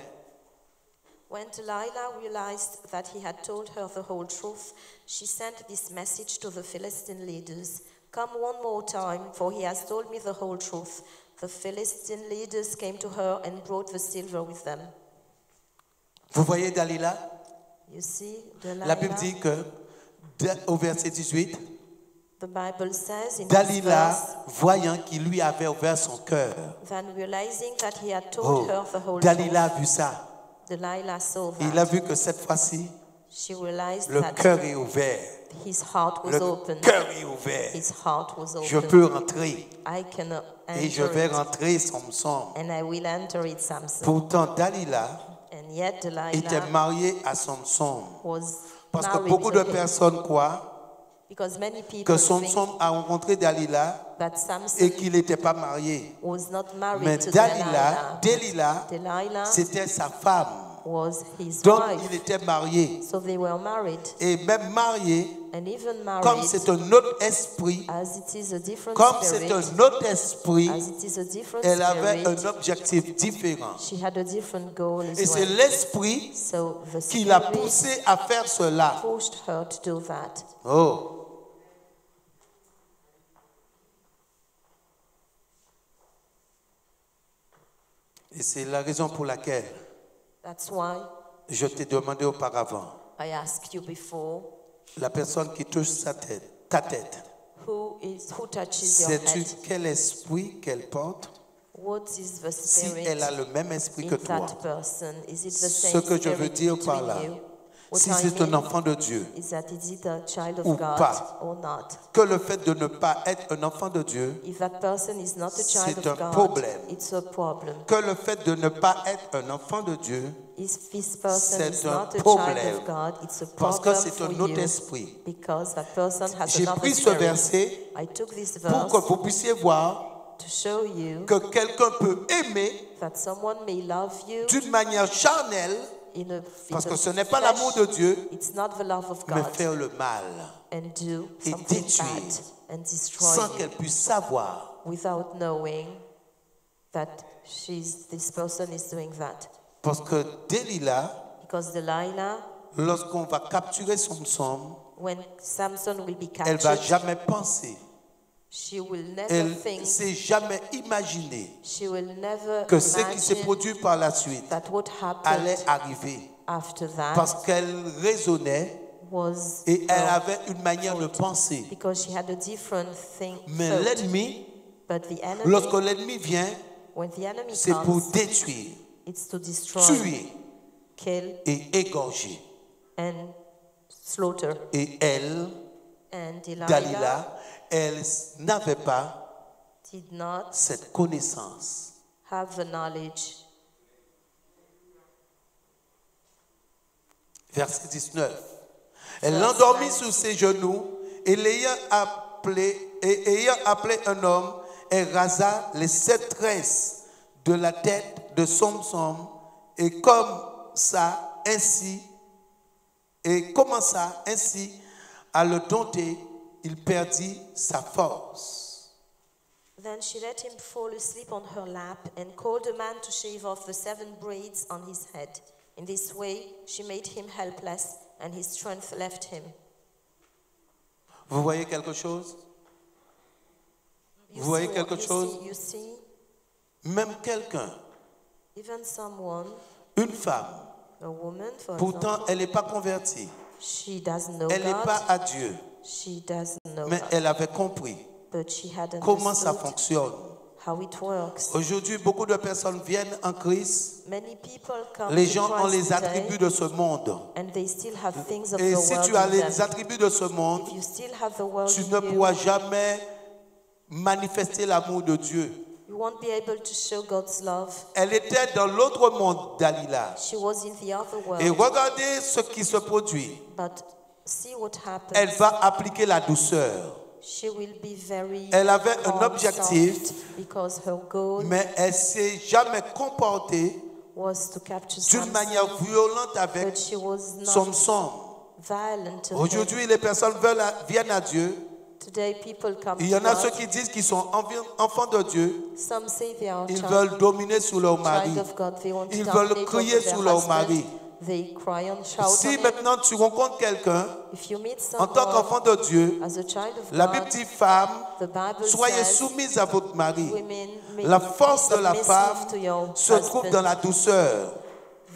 When Delilah realized that he had told her the whole truth, she sent this message to the Philistine leaders. Come one more time, for he has told me the whole truth. The Philistine leaders came to her and brought the silver with them. Vous voyez Dalila? You see, Delilah, La Bible dit que, au verset 18, the Bible says in this Dalila, verse, voyant qu'il lui avait ouvert son cœur. then realizing that he had told her the whole Dalila a truth, vu ça. Delilah saw Il a that. vu que cette fois-ci, She realized le that cœur est ouvert. his heart was Le open. cœur est ouvert. His heart was Je open. peux rentrer I can et je enter vais it, rentrer Samson. and I will enter it, Samson. Pourtant, Dalila And yet était Delilah mariée à Samson. was Parce que married beaucoup to de him. personnes croient Because many people que think Samson a rencontré Dalila that Samson et qu'il n'était pas marié. was not married Mais to Dalila, Delilah. Delilah, Delilah c'était sa femme. was his Donc, wife. il était marié. So they were married. Et même marié, And even comme married, c'est un autre esprit, as it is a different comme c'est spirit, un autre esprit, as it is a different elle avait spirit, un objectif différent. she had a different goal as Et c'est well. l'esprit So the qui l'a spirit poussé à faire cela. pushed her to do that. Oh, Et c'est la raison pour laquelle That's why je t'ai demandé auparavant, I asked you before, la personne qui touche ta tête, who touches your sais-tu head? quel esprit qu'elle porte? What is the Si spirit elle a le même esprit que in toi, that person? Is it the ce same que je veux spirit dire par là, between you? What si I c'est un mean enfant de Dieu, is that is it a child of ou God pas. or not? que le fait de ne pas être un enfant de Dieu, If that person is not a child c'est of un God, problème. it's a problem. que le fait de ne pas être un enfant de Dieu, If this person c'est is un not a problème. child of God, it's a Parce que problem c'est for un autre you esprit. because that person has J'ai another pris ce spirit. verset I took this pour verse que vous puissiez voir to show you que quelqu'un peut aimer that someone may love you d'une manière charnelle, parce que ce n'est pas flesh. l'amour de Dieu, It's not the love of mais God, faire le mal and do et something détruire bad and destroy sans you qu'elle puisse savoir. without knowing that this person is doing that. Parce que Delilah, Because Delilah, lorsqu'on va capturer Samson, when Samson will be elle ne va captured, jamais penser, she will never elle ne think, s'est jamais imaginé she will never que ce qui s'est imagine produit par la suite that what allait happened arriver. after that Parce qu'elle raisonnait was et elle wrong, avait une manière de penser. because she had a different thing. Mais thought. l'ennemi, But the enemy, lorsque l'ennemi vient, when the enemy c'est pour comes, détruire, it's to destroy, tuer kill, et égorger. and slaughter. Et elle, And Delilah Dalila, elle n'avait pas did not cette connaissance. have the knowledge. Verset 19. Elle l'endormit sur ses genoux et ayant appelé un homme, elle rasa les 7 tresses de la tête de Samson et commença ainsi à le dompter, il perdit sa force. Then she let him fall asleep on her lap and called a man to shave off the 7 braids on his head. In this way, she made him helpless and his strength left him. Vous voyez quelque chose? Vous voyez quelque chose? You see, Même quelqu'un, even someone, une femme, a woman, for pourtant example, elle n'est pas convertie, she doesn't know elle n'est God, pas à Dieu, she doesn't know mais God, elle avait compris but she had comment ça understood fonctionne. how it works. Aujourd'hui, beaucoup de personnes viennent en Christ. Many people come Les to gens ont Christ les today, attributs de ce monde. and they still have things of Et the si world tu as in les them. attributs de ce monde, If you still have the world tu in ne you, pourras jamais manifester l'amour de Dieu. you won't be able to show God's love. Elle était dans l'autre monde, Dalila. She was in the other world, Et regardez ce qui se produit. but see what happens. Elle va appliquer la douceur. She will be very Elle avait un calm, objectif, soft, because her goal mais elle ne s'est jamais comportée was to capture d'une Samson, manière violente but avec she was not Samson. violent to him. Aujourd'hui, les personnes viennent à Dieu. Today people come Il y to en a ceux God. qui disent qu'ils sont enfants de Dieu. Some say they are Ils veulent dominer sur leur mari. child of God. They want to Ils dominate veulent crier over their sur leur husband. mari. They cry and shout Si on him. maintenant tu rencontres quelqu'un If you meet en tant someone qu'enfant de Dieu, as a child of la God, Bible dit femme, the Bible soyez says soumise à votre mari. women may La be force de la submissive femme to your se trouve husband. dans la douceur.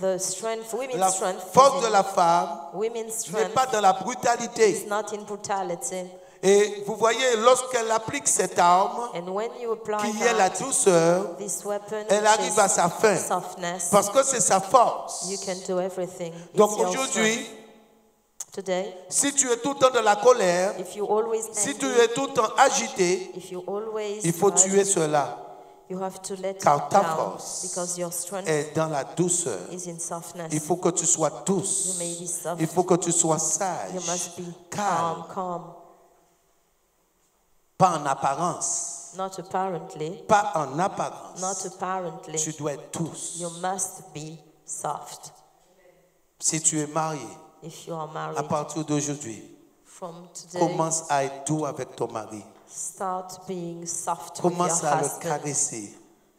The strength, women's La strength, force is de in- la femme women's n'est strength pas dans la is brutalité. not in brutality. Et vous voyez, lorsqu'elle applique cette arme, And when you apply qui est la that, douceur, this weapon, elle which arrive is à sa fin. softness, Parce que c'est sa force. you can do everything. Donc It's your aujourd'hui, strength. Today, si tu es tout le temps dans la colère, if you always si envy, tu es tout le temps agité, if you always il faut fight, tuer cela. you have to let Car it ta down force because your strength est dans la douceur. is in softness. Il faut que tu sois douce. You may be soft. Il faut que tu sois You sage, must be calme, calm, pas en apparence. not apparently, Pas en apparence. not apparently. Tu dois être douce. You must be soft. Si tu es marié, If you are à married, partir d'aujourd'hui, from today, commence à être doux avec ton mari. start being soft with Commence your à le husband. caresser.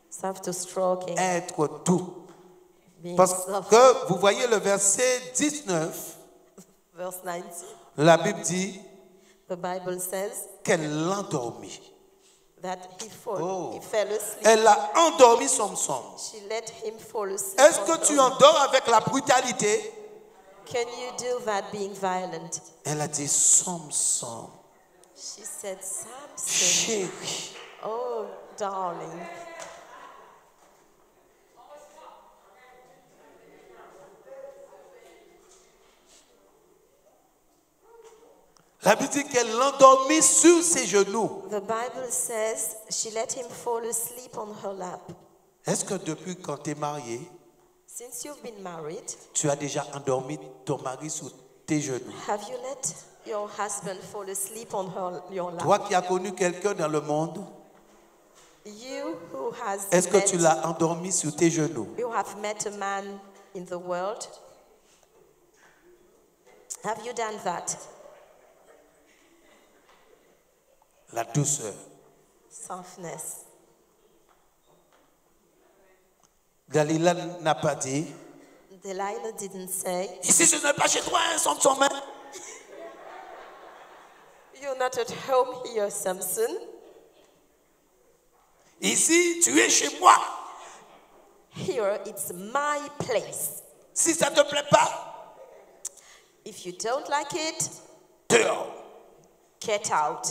Start to stroking, Être doux. being Parce soft. que vous voyez le verset 19, Verse 19, la Bible dit the Bible says qu'elle l'endormit. that he Oh. fell asleep. Elle a endormi Samson. She let him fall asleep. Est-ce on que tu her. endors avec la brutalité? Can you do that being violent? Elle a dit Samson, She said, Samson, chéri. oh darling. La Bible dit qu'elle l'endormit sur ses genoux. The Bible says she let him fall asleep on her lap. Est-ce que depuis quand tu es marié, Since you've been married, tu as déjà endormi ton mari sur tes genoux? have you let your husband fall asleep on your lap? Toi qui as connu quelqu'un dans le monde, You who has est-ce que met, tu l'as endormi sur tes genoux? you have met a man in the world. Have you done that? La douceur. Softness. Dalila n'a pas dit, Delilah didn't say, ici ce n'est pas chez toi, hein, Samson. Hein? you're not at home here, Samson. Ici, tu es chez moi. Here, it's my place. Si ça ne te plaît pas, If you don't like it, dehors. get out.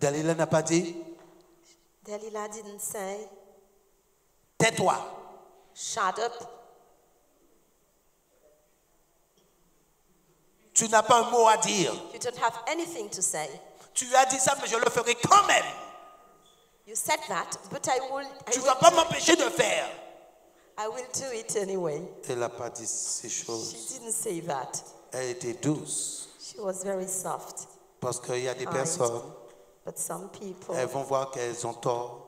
Dalila n'a pas dit, Delilah didn't say, tais-toi. shut up. Tu n'as pas un mot à dire. You don't have anything to say. Tu as dit ça, mais je le ferai quand même. You said that, but I Tu ne vas pas m'empêcher de faire. will do it anyway. Elle n'a pas dit ces She choses. didn't say that. Elle était douce. She was very soft. Parce qu'il y a des Kind. personnes, But some people elles vont voir qu'elles ont tort,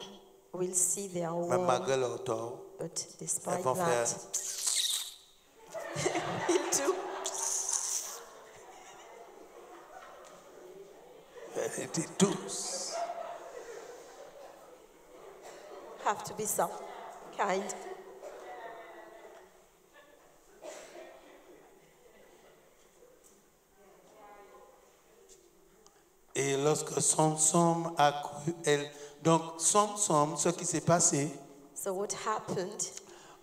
will see they are même wrong, malgré leur tort. but Elles despite vont faire, that, he'll do. elle était douce. Have to be soft, kind. Et lorsque Samson a cru, donc Samson, ce qui s'est passé, So what happened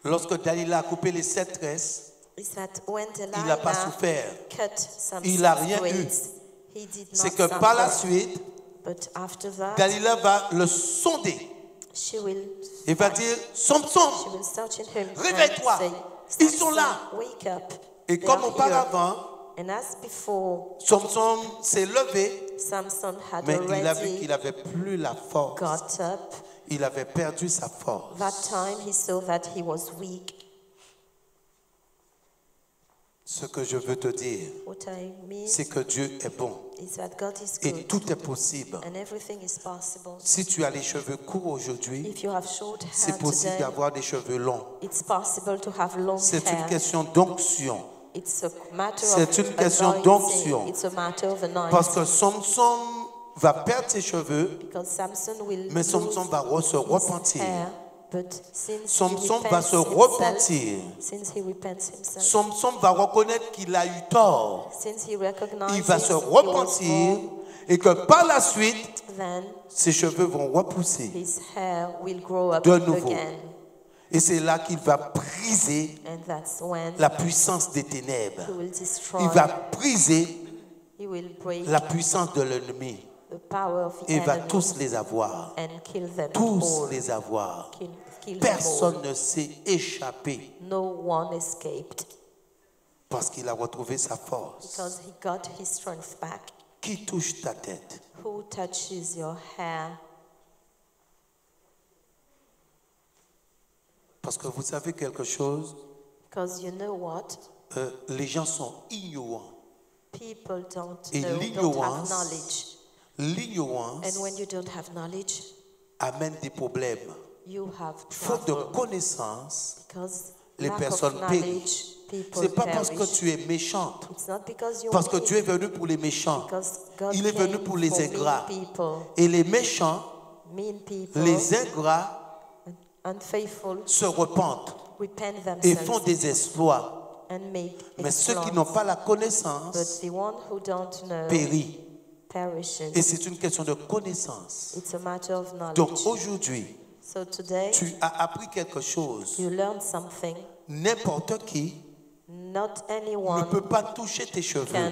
lorsque Dalila a coupé les 7 tresses, is that when il n'a pas Delilah souffert. cut some Il n'a rien eu. braids, he did not C'est que par la suffer. suite, But after that, Dalila va le sonder. she will Il va dire, Samson, She will search in him réveille-toi. and say, Ils sont "Samson, là." wake up. Et They comme are auparavant, here." And as before, Samson s'est levé, Samson had mais il a vu already qu'il n'avait plus la force. got up. Il avait perdu sa force. That time he saw that he was weak. Ce que je veux te dire, What I mean c'est que Dieu est bon is that God is et good tout est possible. and everything is possible. Si tu as les cheveux courts aujourd'hui, If you have short hair c'est possible today, d'avoir des cheveux longs. it's possible to have long C'est une hair. question d'onction. It's a matter C'est of une question anointing. d'onction. It's a matter of Parce anointing. que Samson va perdre ses cheveux, Because Samson will mais Samson lose va se his repentir. hair, but since Samson he va repents se himself, repentir. since he repents himself, Samson va reconnaître qu'il a eu tort. since he recognizes Il va se he was repentir wrong, et que par la suite, then ses cheveux vont repousser his hair will grow up de nouveau. again, Et c'est là qu'il va briser and that's when la puissance des ténèbres. he will destroy. Il va briser He will break la puissance de l'ennemi. the power of the Il va enemy tous les avoir. and kill them Tous all. les avoir. Kill them all. Personne ne s'est échappé No one escaped parce qu'il a retrouvé sa force. because he got his strength back. Qui touche ta tête? Who touches your hair? Parce que vous savez quelque chose, Because you know what? les gens sont ignorants. People don't Et know, don't have l'ignorance, knowledge. l'ignorance And when you don't have knowledge, amène des problèmes. you have Faute de trouble. connaissance, Because les lack personnes of knowledge, people c'est pas parce que perish. tu es méchante, It's not because you're parce que weak, Dieu est venu pour les méchants. because God Il est venu came pour les for ingrats. mean people. Et les méchants, Mean people, les ingrats unfaithful, se repentent repent et font themselves des exploits. and make Mais ceux qui n'ont exploits. pas la But connaissance the one who don't know périssent. Et perishes. c'est une question de connaissance. It's a matter of Donc knowledge. aujourd'hui, So today, tu as appris quelque chose. you learn something. N'importe qui Not ne anyone peut pas toucher tes cheveux. can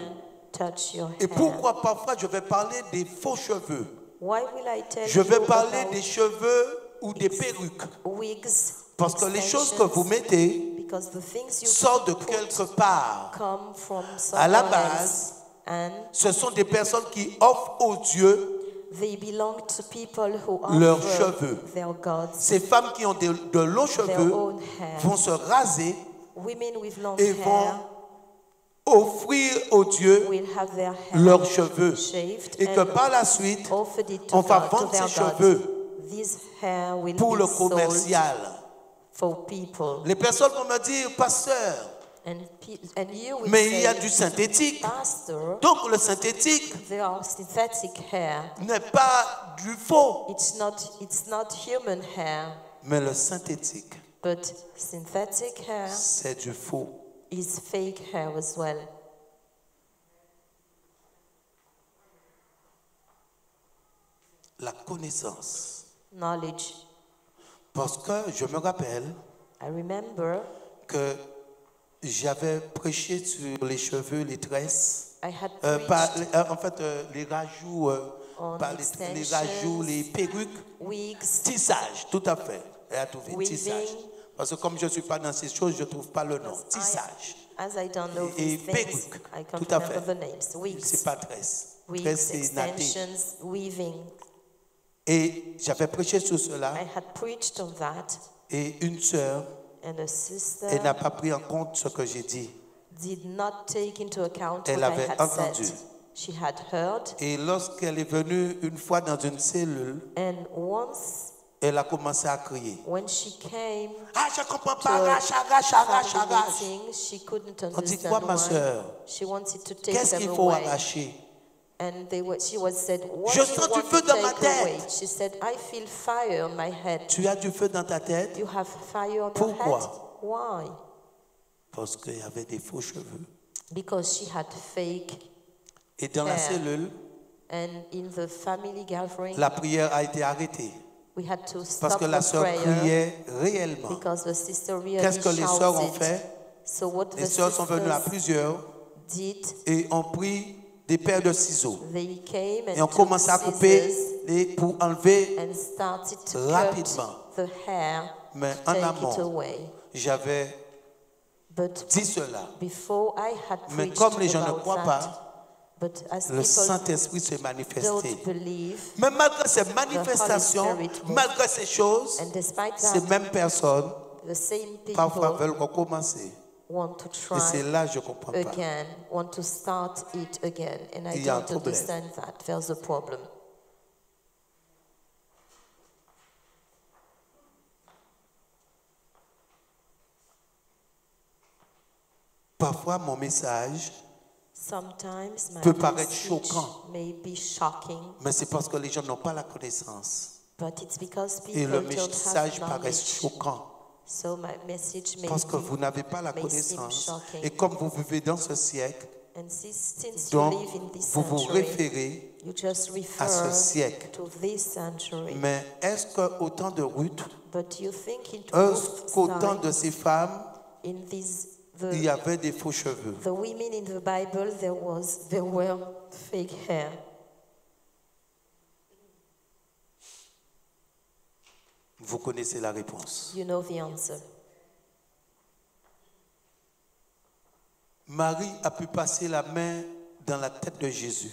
touch your Et hair. pourquoi parfois je vais parler des faux cheveux? Why will I tell Je vais you parler about des cheveux ou des perruques. wigs, Parce que les choses que vous extensions? mettez Because the things you sortent de put quelque part. come from À la somewhere base, else, and ce sont des personnes qui offrent aux dieux they belong to people who leurs offer cheveux. their gods Ces femmes qui ont de longs their cheveux own hair. vont se raser Women with long et hair vont offrir aux dieux will have their hair leurs cheveux. shaved Et que and par la suite, offered it to on va God, to vendre their ces gods. cheveux This hair will pour be le sold commercial. for people. Les personnes vont me dire, pasteur, And you will mais il y a say, du synthétique. Pastor, Donc le synthétique there are synthetic hair. n'est pas du faux. It's not human hair, Mais le synthétique, but synthetic hair c'est du faux. is fake hair as well. La connaissance. Knowledge. Parce que je me rappelle I remember que j'avais prêché sur les cheveux, les tresses, I had les rajouts, On pas les rajouts, les perruques, wigs, tissage, tout à fait. Elle a trouvé Weaving. tissage. Parce que comme je ne suis pas dans ces choses, je ne trouve pas le nom. Tissage. as I don't know Et these things, perruque, I can't tout à remember fait. the names. C'est Wigs, pas tresse. wigs, Tresse, c'est natté. extensions, weaving. Et j'avais prêché sur cela. I had preached on that, Et une sœur, and a sister elle n'a pas pris en compte ce que j'ai dit. did not take into account Elle what I avait had entendu. said. She had heard, Et lorsqu'elle est venue une fois dans une cellule, and once elle a commencé à crier. when she came Ah, je ne comprends to pas, a arrache, arrache, arrache, family arrache. meeting, she couldn't On dit quoi, understand ma why. sœur? She wanted to take Qu'est-ce them qu'il faut away. arracher? And she was said, what Je do sens you du want feu to dans ma take away? tête. She said, I feel fire on my head. Tu as du feu dans ta tête? You have fire on your Pourquoi? head? Why? Parce qu'il y avait des faux cheveux. Because she had fake. Et dans la Hair. cellule, And in the family gathering, la prière a été arrêtée. we had to Parce stop que la the sœur prayer criait réellement. because the sister really Qu'est-ce que les sœurs ont shouted. fait? So what Les the sœurs sont venues à sisters plusieurs did, et ont pris des paires de ciseaux. they came Et ont and took commencé à couper scissors pour enlever. and started to rapidement. cut the hair, Mais en take it amont, away. j'avais But dit cela. before I had Mais preached comme les gens ne about croient that, pas, but as le people Saint-Esprit s'est manifesté. don't believe, Mais malgré ces manifestations, Holy Spirit moved. malgré ces choses, and despite ces that, mêmes personnes the same parfois people veulent recommencer. want to Et c'est try là que je ne comprends pas. again, want to start it again, and I Il y a un don't problème. understand that. There's a problem. Parfois, mon message, Sometimes my peut paraître message choquant. may be shocking, mais c'est parce que les gens n'ont pas la connaissance. but it's because Et le people don't message have paraît knowledge. choquant. So my message may Parce que be, vous n'avez pas la may seem connaissance. shocking. Et comme vous vivez dans ce siècle, And since donc you live in this vous vous century, référez you just à ce refer siècle. to this century. Mais est-ce qu'au temps de Ruth, But you think into est-ce qu'au temps time, de ces femmes, in this, il y avait des faux cheveux? the women in the Bible, there were fake hair. Vous connaissez la réponse. You know the answer. Marie a pu passer la main dans la tête de Jésus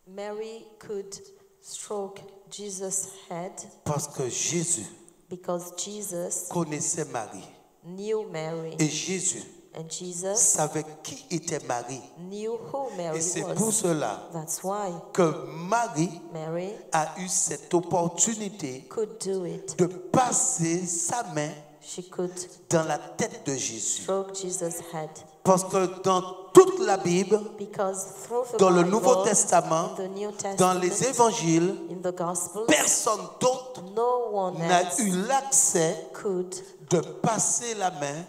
Mary could stroke Jesus' head parce que Jésus because Jesus connaissait Marie. knew Mary, Et Jésus and Jesus savait qui était Marie. knew who Et Mary c'est pour was. cela That's why que Marie Mary a eu cette opportunité could do it. de passer sa main She could dans la tête de Jésus. stroke Jesus' head. Parce que dans toute la Bible, Because through the dans le Bible, Nouveau Testament, in the New dans les Testament, évangiles, in the Gospels, personne d'autre no one n'a else eu l'accès could de passer la main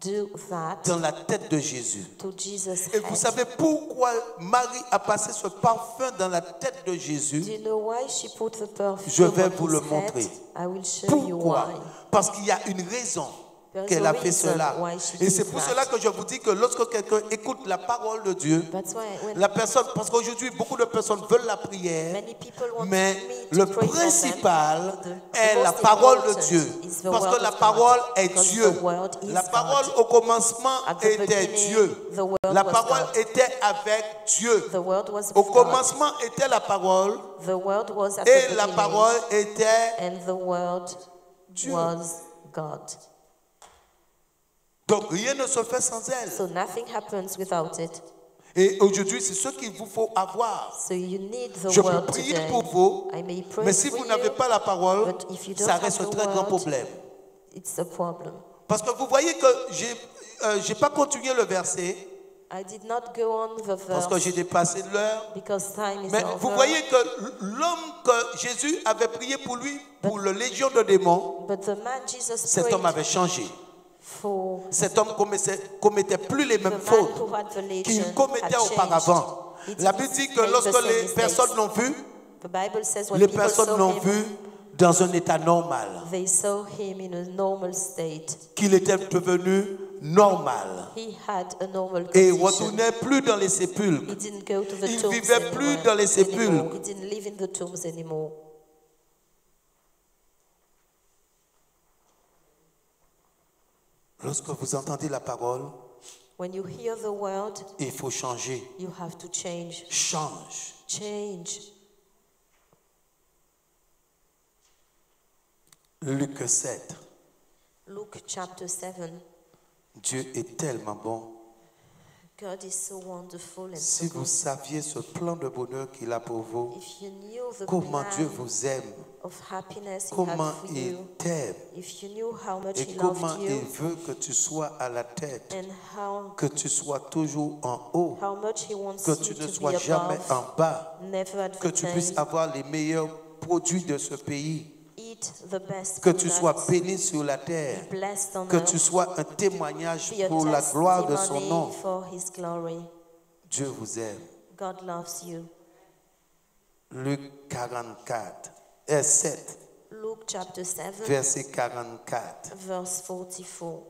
do that dans la tête de Jésus. to Jesus' Et vous head. savez pourquoi Marie a passé ce parfum dans la tête de Do Jésus? you know why she put the perfume Je vais on vous le his montrer. head? I will show you Pourquoi? why. Parce qu'il y a une raison There's qu'elle a a fait reason cela. why she Et did c'est pour that. cela que je vous dis que lorsque quelqu'un écoute la parole de Dieu, That's why when la personne, parce qu'aujourd'hui beaucoup de personnes veulent la prière, many people want mais me to le pray for them, principal the est la most parole de important Dieu. is the Parce word que la of parole God, est because Dieu. the word is La parole God. au commencement At the était beginning, Dieu. the word La was parole God. était avec Dieu. The word was Au with God. commencement était la parole The word was at the et la beginning, parole était and the word Dieu. was God. Donc rien ne se fait sans elle. So nothing happens without it. Et aujourd'hui, c'est ce qu'il vous faut avoir. So you need the Je peux word prier today. pour vous, I may pray mais si for vous you, n'avez pas la parole, but if you don't ça have reste un the très grand word, problème. it's a problem. Parce que vous voyez que j'ai pas continué le verset I did not go on the parce que verse j'ai dépassé l'heure. because time is Mais over. vous voyez que l'homme que Jésus avait prié pour lui, pour le légion de démons, But the man Jesus cet homme prayed avait changé. for, Cet homme commettait plus les the mêmes man fautes who had the legion qu'il commettait had auparavant. changed. La He Bible dit didn't que make the lorsque same les mistakes. personnes l'ont vu, The Bible says when les people personnes saw l'ont him, vu dans un état normal, they saw him in a normal state. qu'il était devenu normal He had a normal et condition. retournait plus dans les sépulcres. He didn't go to the Il tombs vivait plus anymore. dans les sépulcres. He didn't live in the tombs anymore. Lorsque vous entendez la parole, When you hear the word, il faut changer. you have to change. Change. Change. Luc 7. Luke chapter 7. Dieu est tellement bon. God is so wonderful and Si so vous good. saviez ce plan de bonheur qu'il a pour vous, If you knew the comment Dieu plan vous aime, of happiness he comment had for il you, t'aime if you knew how much et he comment loved il you, veut que tu sois à la tête, and que tu sois toujours en haut, how much he wants que you tu ne to sois be jamais above, en bas, never at que the tu puisses time, avoir les meilleurs produits de ce pays, eat the best que tu sois products, béni sur la terre, be blessed on que earth, tu sois un témoignage be a pour la gloire de son testimony nom. for his glory. Dieu vous aime. God loves you. Luc 44, 7, Luke chapter 7, verset 44. verse 44.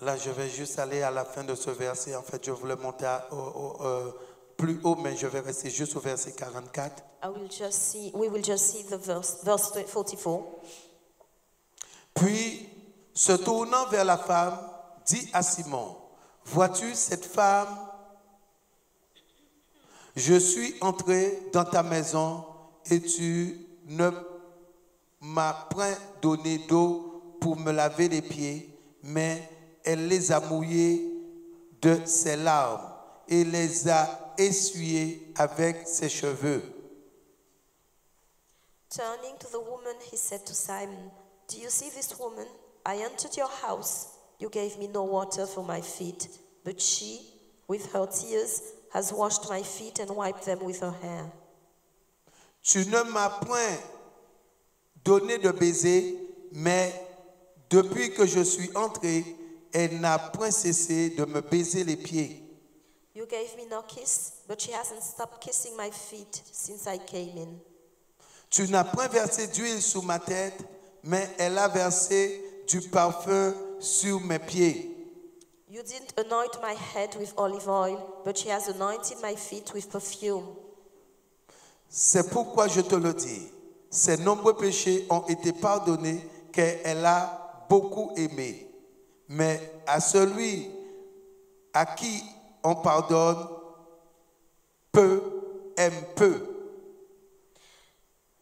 Là, je vais juste aller à la fin de ce verset. En fait, je voulais monter plus haut, mais je vais rester juste au verset 44. We will just see the verse 44. Puis, se tournant vers la femme, dit à Simon, « Vois-tu cette femme? Je suis entré dans ta maison et tu ne m'as point donné d'eau pour me laver les pieds, mais elle les a mouillés de ses larmes et les a essuyés avec ses cheveux. » Turning to the woman, he said to Simon, "Do you see this woman? I entered your house. You gave me no water for my feet, but she, with her tears, has washed my feet and wiped them with her hair. Tu ne m'as point donné de baiser, mais depuis que je suis entré, elle n'a point cessé de me baiser les pieds. You gave me no kiss, but she hasn't stopped kissing my feet since I came in. Tu n'as point versé d'huile sur ma tête, mais elle a versé du parfum sur mes pieds. You didn't anoint my head with olive oil, but she has anointed my feet with perfume. C'est pourquoi je te le dis, ses nombreux péchés ont été pardonnés, car elle a beaucoup aimé. Mais à celui à qui on pardonne, peu aime peu.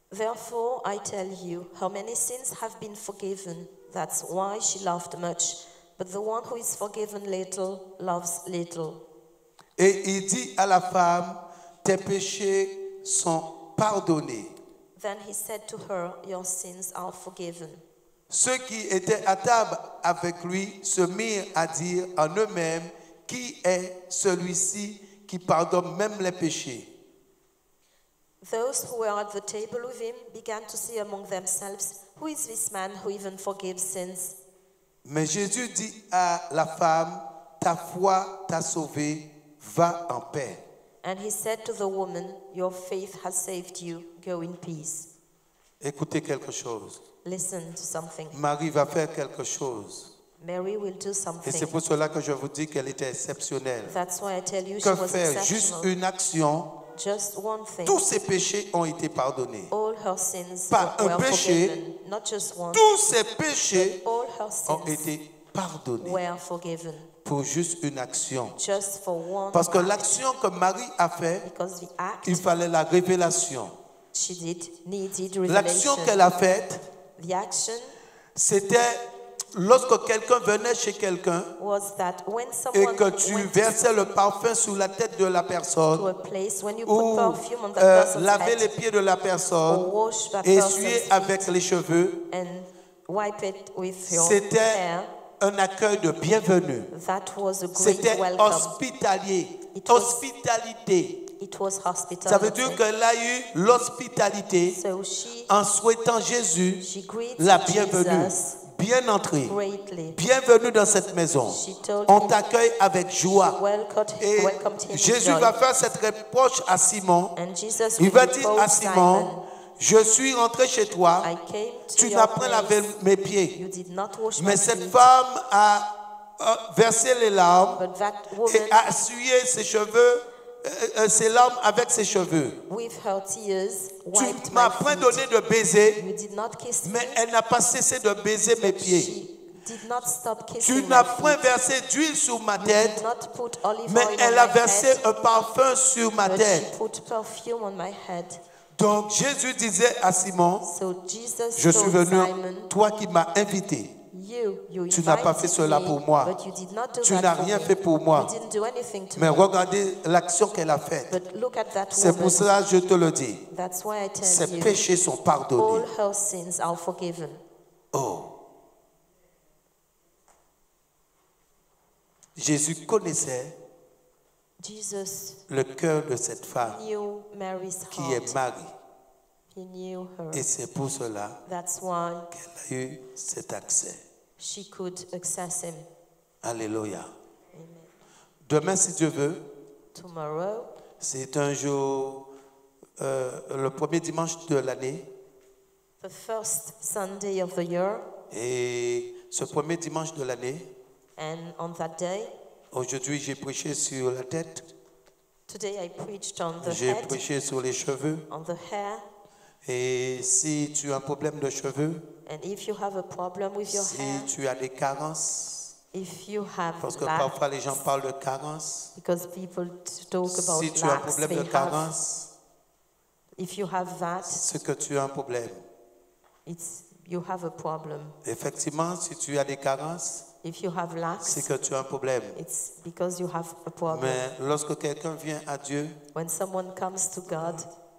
Therefore, I tell you, her many sins have been forgiven. That's why she loved much. But the one who is forgiven little loves little. Et il dit à la femme, tes péchés sont pardonnés. Then he said to her, your sins are forgiven. Ceux qui étaient à table avec lui se mirent à dire en eux-mêmes, qui est celui-ci qui pardonne même les péchés? Those who were at the table with him began to say among themselves, "Who is this man who even forgives sins?" Mais Jésus dit à la femme, ta foi t'a sauvée, va en paix. And he said to the woman, "Your faith has saved you. Go in peace." Écoutez quelque chose. Listen to something. Marie va faire quelque chose. Mary will do Et c'est something. pour cela que je vous dis qu'elle était exceptionnelle. That's why I tell you she Que was faire? Juste exceptional. une action. Just one thing. Tous ses péchés ont été pardonnés. All her sins Pas un were péché. forgiven. Not just one. Tous ses péchés All her ont sins été pardonnés were forgiven. pour juste une action. Just for one Parce que act. l'action que Marie a faite, Because the act il fallait la révélation. she did needed L'action revelation. qu'elle a faite, The action c'était lorsque quelqu'un venait chez quelqu'un was that when et someone que tu went versais le parfum sur la tête de la to personne a place, when you ou put perfume on that person's laver les head pieds de la personne, or wash that essuyer person's avec feet les cheveux, and wipe it with your c'était hair, un accueil de bienvenue. that was a great C'était welcome. hospitalier, It was- hospitalité. It was hospitality. Ça veut dire qu'elle a eu l'hospitalité So she en souhaitant Jésus greeted la bienvenue. Jesus Bien entrée. greatly. Bienvenue dans cette maison. She told On him, t'accueille avec joie. welcomed him with Jésus joy. va faire cette reproche à Simon. And Jesus Il will va dire reproach à Simon, je suis rentré chez toi, I came to tu your n'as pas lavé place. mes pieds. You did not wash Mais my cette feet. femme a versé les larmes But that et woman, a essuyé ses cheveux, ses larmes avec ses cheveux. with her tears, Tu wiped m'as my point feet. donné de baiser, You did not kiss me. mais elle n'a pas cessé de baiser mes pieds. She did not stop Tu kissing n'as my point feet. versé d'huile sur ma Did tête, not put olive mais oil elle on a my versé head, un parfum sur ma but she tête. put perfume on my head. Donc Jésus disait à Simon, So Jesus je suis told venu, Simon, toi qui m'as invité, you tu n'as pas fait invited cela me, pour moi. but you did not do Tu that n'as for rien me. fait pour moi. You didn't do anything to Mais me. regardez l'action qu'elle a faite. But look at that C'est pour woman. cela que je te le dis. That's why I tell Ses you, péchés sont all pardonnés. her sins are forgiven. Oh. Jésus connaissait Jesus le cœur de cette femme knew Mary's qui heart. est Marie. He knew her. Et c'est pour cela That's why qu'elle a eu cet accès. she could access him. Alléluia. Amen. Demain, si Dieu veut, Tomorrow, c'est un jour, le premier dimanche de l'année. the first Sunday of the year, Et ce premier dimanche de l'année, and on that day, aujourd'hui, j'ai prêché sur la tête, today I preached on the j'ai head, prêché sur les cheveux. on the hair, Et si tu as un problème de cheveux, and if you have a problem with your si hair, tu as des carences, if you have parce que lacks, parfois les gens parlent de carences, because people talk about si tu as un lacks, problème they de have, carence, if you have that, c'est que tu as un problème. you have a problem. Effectivement, si tu as des carences, If you have c'est lacks, que tu as un problème. it's because you have a problem. Mais lorsque quelqu'un vient à Dieu, When someone comes to God,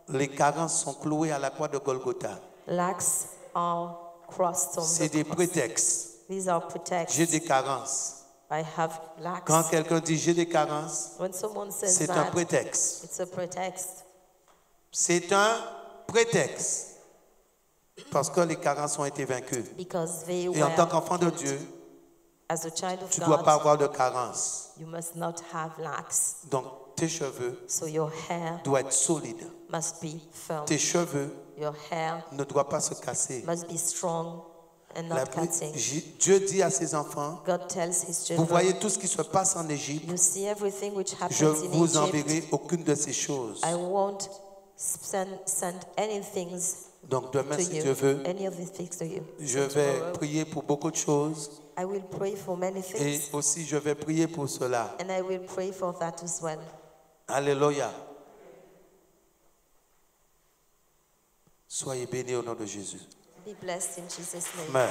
les carences sont clouées à la croix de Golgotha. lacks are crossed on C'est the des cross. prétextes. These are pretexts. J'ai des carences. I have lacks. Quand quelqu'un dit j'ai des carences, When someone says c'est un that, prétexte. it's a pretext. C'est un prétexte. Parce que les carences ont été vaincues. Because they Et en tant were, qu'enfant de Dieu, as a child of tu ne dois God, pas avoir de carences. you must not have lacks. Donc tes cheveux So your hair doivent être solides. must be firm. Tes cheveux Your hair ne doivent pas se casser. must be strong and La- not cutting. Dieu dit à ses enfants, God tells his vous children, voyez tout ce qui se passe en Égypte, you see everything which je happens in vous Egypt. enverrai aucune de ces choses. I won't send any things Donc demain, to si you, Dieu veut, any of these things to you. je vais prier pour beaucoup de choses I will pray for many et things, aussi je vais prier pour cela. and I will pray for that as well. Alléluia. Soyez bénis au nom de Jésus. Be blessed in Jesus' name. Amen.